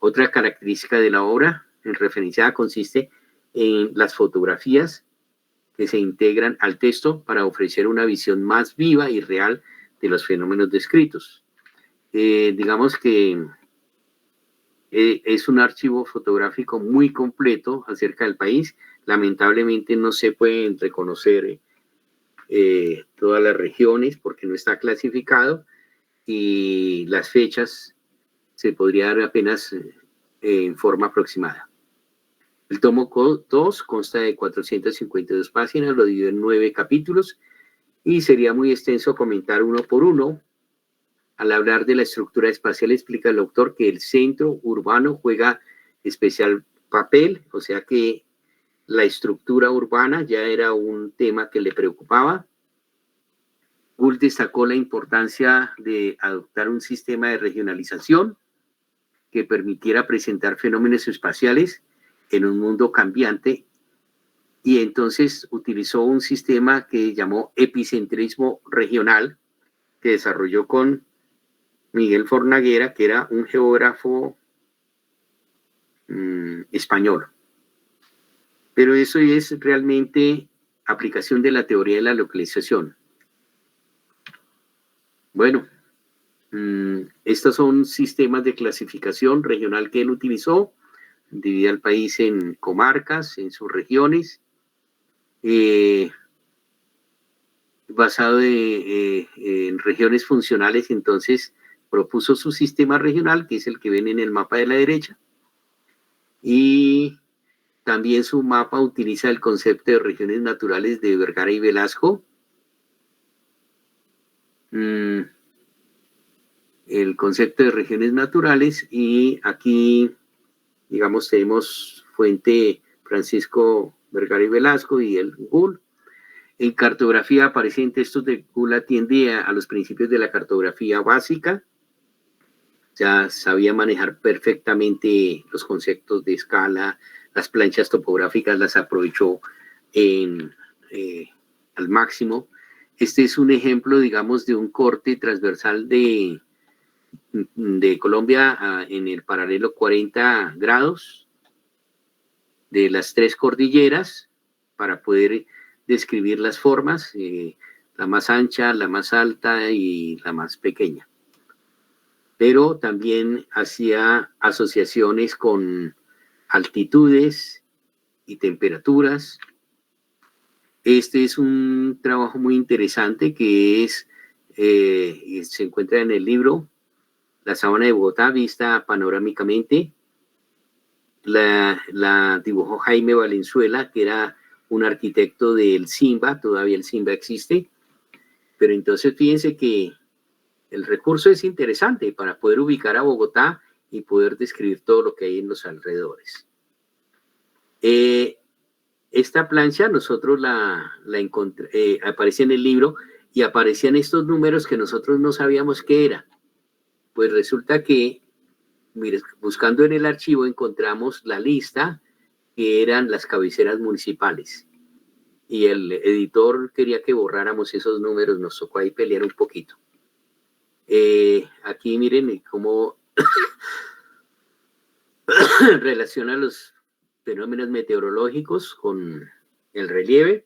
Otra característica de la obra en referenciada consiste en las fotografías que se integran al texto para ofrecer una visión más viva y real de los fenómenos descritos. Digamos que es un archivo fotográfico muy completo acerca del país. Lamentablemente no se pueden reconocer todas las regiones porque no está clasificado y las fechas se podría dar apenas en forma aproximada. El tomo 2 consta de 452 páginas, lo dividió en 9 capítulos y sería muy extenso comentar uno por uno. Al hablar de la estructura espacial, explica el autor que el centro urbano juega especial papel, o sea que la estructura urbana ya era un tema que le preocupaba. Gould destacó la importancia de adoptar un sistema de regionalización que permitiera presentar fenómenos espaciales en un mundo cambiante, y entonces utilizó un sistema que llamó epicentrismo regional, que desarrolló con Miguel Fornaguera, que era un geógrafo español. Pero eso es realmente aplicación de la teoría de la localización. Bueno, estos son sistemas de clasificación regional que él utilizó. Divide al país en comarcas, en sus regiones, basado en regiones funcionales. Entonces propuso su sistema regional, que es el que ven en el mapa de la derecha, y también su mapa utiliza el concepto de regiones naturales de Vergara y Velasco. El concepto de regiones naturales, y aquí, digamos, tenemos fuente Francisco Vergara y Velasco y el Gould. En cartografía aparece en textos de Kula, atiende a los principios de la cartografía básica. Ya sabía manejar perfectamente los conceptos de escala, las planchas topográficas las aprovechó al máximo. Este es un ejemplo, digamos, de un corte transversal de Colombia en el paralelo 40 grados de las 3 cordilleras para poder describir las formas, la más ancha, la más alta y la más pequeña. Pero también hacía asociaciones con altitudes y temperaturas. Este es un trabajo muy interesante que se encuentra en el libro La Sabana de Bogotá vista panorámicamente. La dibujó Jaime Valenzuela, que era un arquitecto del Simba, todavía el Simba existe. Pero entonces fíjense que el recurso es interesante para poder ubicar a Bogotá y poder describir todo lo que hay en los alrededores. Esta plancha nosotros la encontré, aparece en el libro y aparecían estos números que nosotros no sabíamos qué era. Pues resulta que, mire, buscando en el archivo encontramos la lista que eran las cabeceras municipales. Y el editor quería que borráramos esos números, nos tocó ahí pelear un poquito. Aquí miren cómo relaciona los fenómenos meteorológicos con el relieve,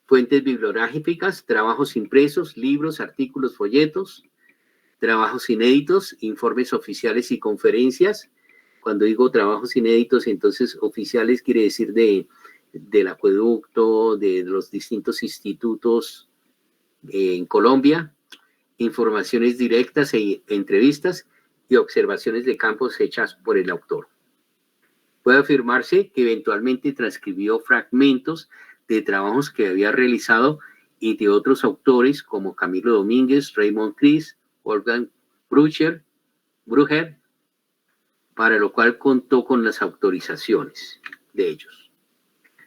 fuentes bibliográficas, trabajos impresos, libros, artículos, folletos, trabajos inéditos, informes oficiales y conferencias. Cuando digo trabajos inéditos, entonces oficiales quiere decir del acueducto, de los distintos institutos en Colombia, informaciones directas e entrevistas y observaciones de campos hechas por el autor. Puede afirmarse que eventualmente transcribió fragmentos de trabajos que había realizado y de otros autores como Camilo Domínguez, Raymond Cris, Wolfgang Brücher, para lo cual contó con las autorizaciones de ellos.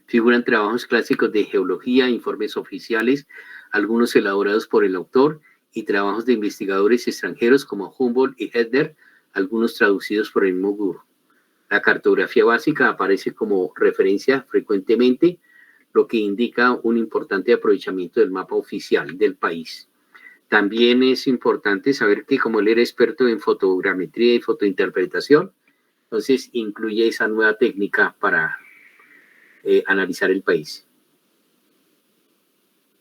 Figuran trabajos clásicos de geología, informes oficiales, algunos elaborados por el autor, y trabajos de investigadores extranjeros como Humboldt y Hedder, algunos traducidos por el mismo gurú. La cartografía básica aparece como referencia frecuentemente, lo que indica un importante aprovechamiento del mapa oficial del país. También es importante saber que como él era experto en fotogrametría y fotointerpretación, entonces incluye esa nueva técnica para analizar el país.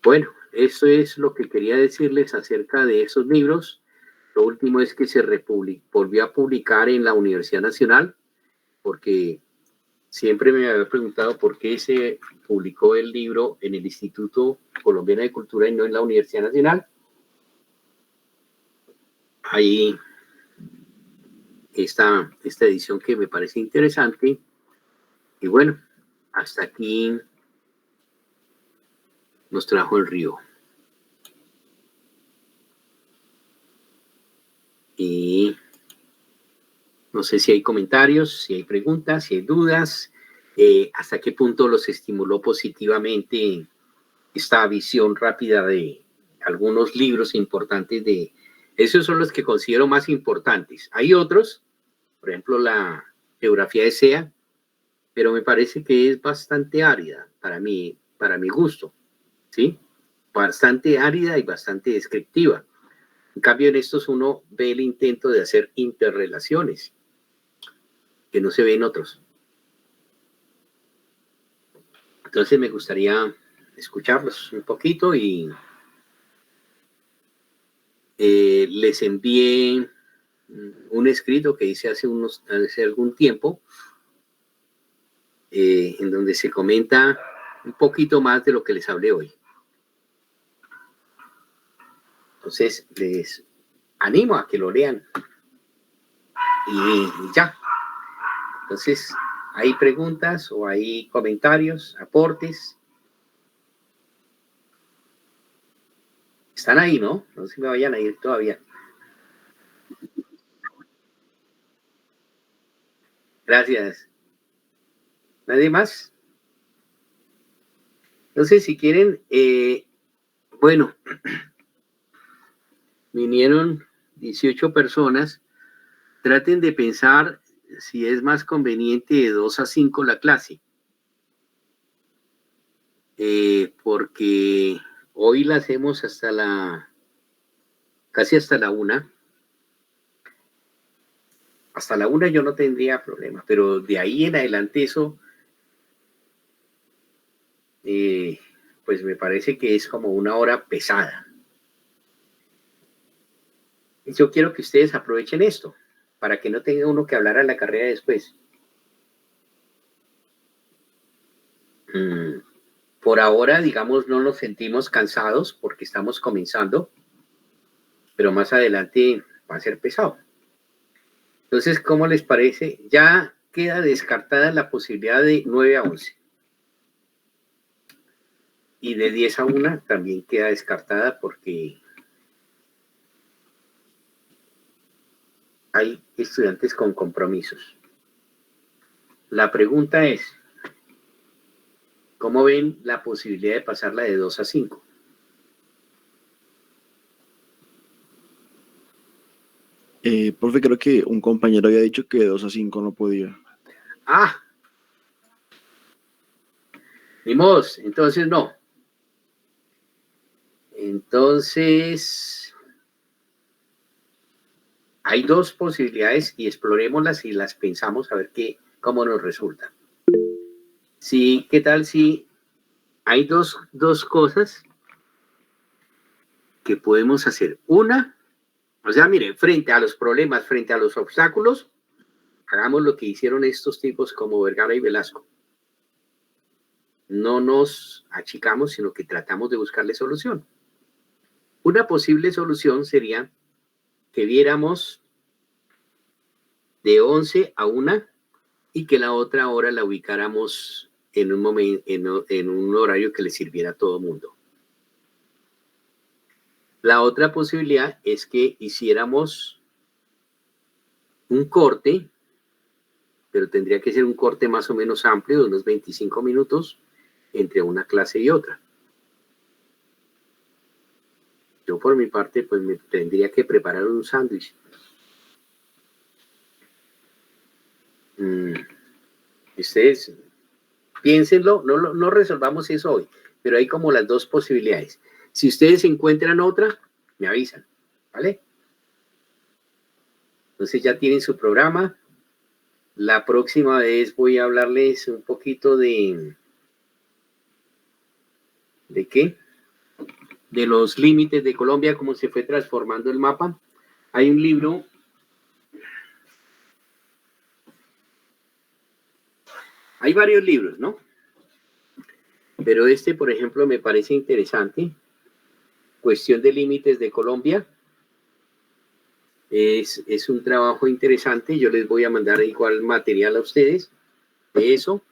Bueno, eso es lo que quería decirles acerca de esos libros. Lo último es que se volvió a publicar en la Universidad Nacional, porque siempre me había preguntado por qué se publicó el libro en el Instituto Colombiano de Cultura y no en la Universidad Nacional. Ahí está esta edición que me parece interesante. Y bueno, hasta aquí nos trajo el río. Y no sé si hay comentarios, si hay preguntas, si hay dudas, hasta qué punto los estimuló positivamente esta visión rápida de algunos libros importantes de... Esos son los que considero más importantes. Hay otros, por ejemplo, la geografía de SEA, pero me parece que es bastante árida para mi gusto, ¿sí? Bastante árida y bastante descriptiva. En cambio, en estos uno ve el intento de hacer interrelaciones que no se ve en otros. Entonces me gustaría escucharlos un poquito y les envié un escrito que hice hace algún tiempo en donde se comenta un poquito más de lo que les hablé hoy. Entonces les animo a que lo lean y ya. Entonces, ¿hay preguntas o hay comentarios, aportes? Están ahí, ¿no? No se me vayan a ir todavía. Gracias. ¿Nadie más? Entonces, si quieren, bueno, vinieron 18 personas, traten de pensar si es más conveniente de 2 a 5 la clase, porque hoy la hacemos casi hasta la 1. Hasta la 1 yo no tendría problema, pero de ahí en adelante eso, pues me parece que es como una hora pesada. Yo quiero que ustedes aprovechen esto, para que no tenga uno que hablar a la carrera después. Por ahora, digamos, no nos sentimos cansados porque estamos comenzando, pero más adelante va a ser pesado. Entonces, ¿cómo les parece? Ya queda descartada la posibilidad de 9 a 11. Y de 10 a 1 también queda descartada porque hay estudiantes con compromisos. La pregunta es, ¿cómo ven la posibilidad de pasarla de 2 a 5? Profe, creo que un compañero había dicho que de 2 a 5 no podía. Ah, ni modo, entonces no. Entonces, hay 2 posibilidades y explorémoslas y las pensamos a ver cómo nos resulta. Sí, ¿qué tal si hay dos cosas que podemos hacer? Una, o sea, mire, frente a los problemas, frente a los obstáculos, hagamos lo que hicieron estos tipos como Vergara y Velasco. No nos achicamos, sino que tratamos de buscarle solución. Una posible solución sería que viéramos de 11 a 1 y que la otra hora la ubicáramos en un momento, en un horario que le sirviera a todo mundo. La otra posibilidad es que hiciéramos un corte, pero tendría que ser un corte más o menos amplio, de unos 25 minutos, entre una clase y otra. Yo por mi parte, pues me tendría que preparar un sándwich. Ustedes piénsenlo, no resolvamos eso hoy, pero hay como las 2 posibilidades. Si ustedes encuentran otra, me avisan, ¿vale? Entonces ya tienen su programa. La próxima vez voy a hablarles un poquito ¿de qué? De los límites de Colombia, cómo se fue transformando el mapa. Hay un libro, hay varios libros, ¿no? Pero este, por ejemplo, me parece interesante. Cuestión de límites de Colombia. Es un trabajo interesante. Yo les voy a mandar igual material a ustedes de eso.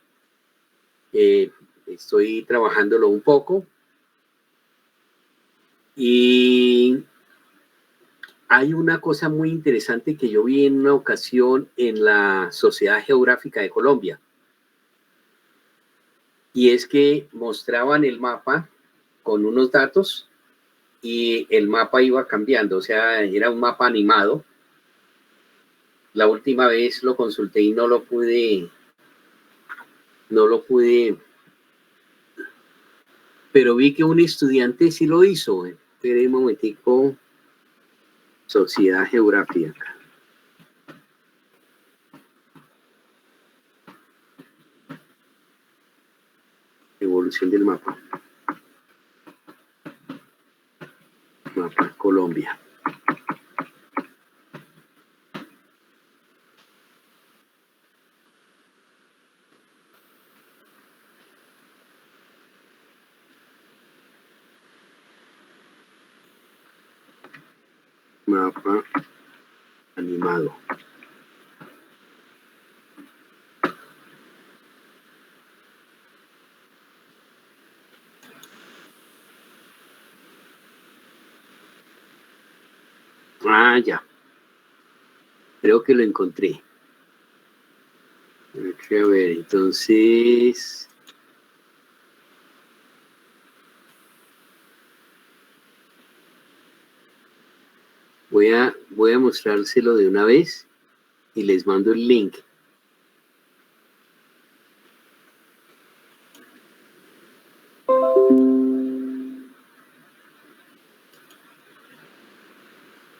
Estoy trabajándolo un poco. Y hay una cosa muy interesante que yo vi en una ocasión en la Sociedad Geográfica de Colombia. Y es que mostraban el mapa con unos datos y el mapa iba cambiando, o sea, era un mapa animado. La última vez lo consulté y no lo pude, pero vi que un estudiante sí lo hizo. Espera un momentico, Sociedad Geográfica. Evolución del mapa. Mapa Colombia. Mapa animado. Ah, ya. Creo que lo encontré. A ver, entonces... voy a mostrárselo de una vez y les mando el link.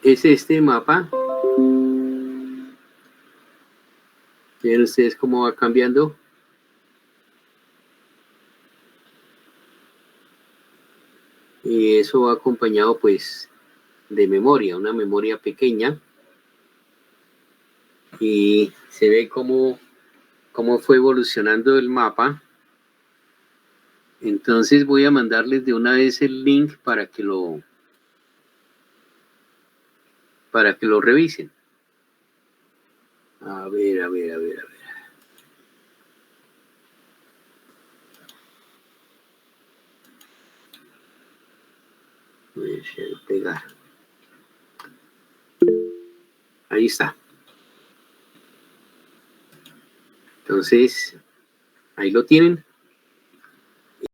Es este mapa. ¿Ven ustedes cómo va cambiando? Y eso va acompañado pues de memoria, una memoria pequeña. Y se ve cómo fue evolucionando el mapa. Entonces voy a mandarles de una vez el link para que lo revisen. A ver. Voy a pegar. Ahí está. Entonces, ahí lo tienen.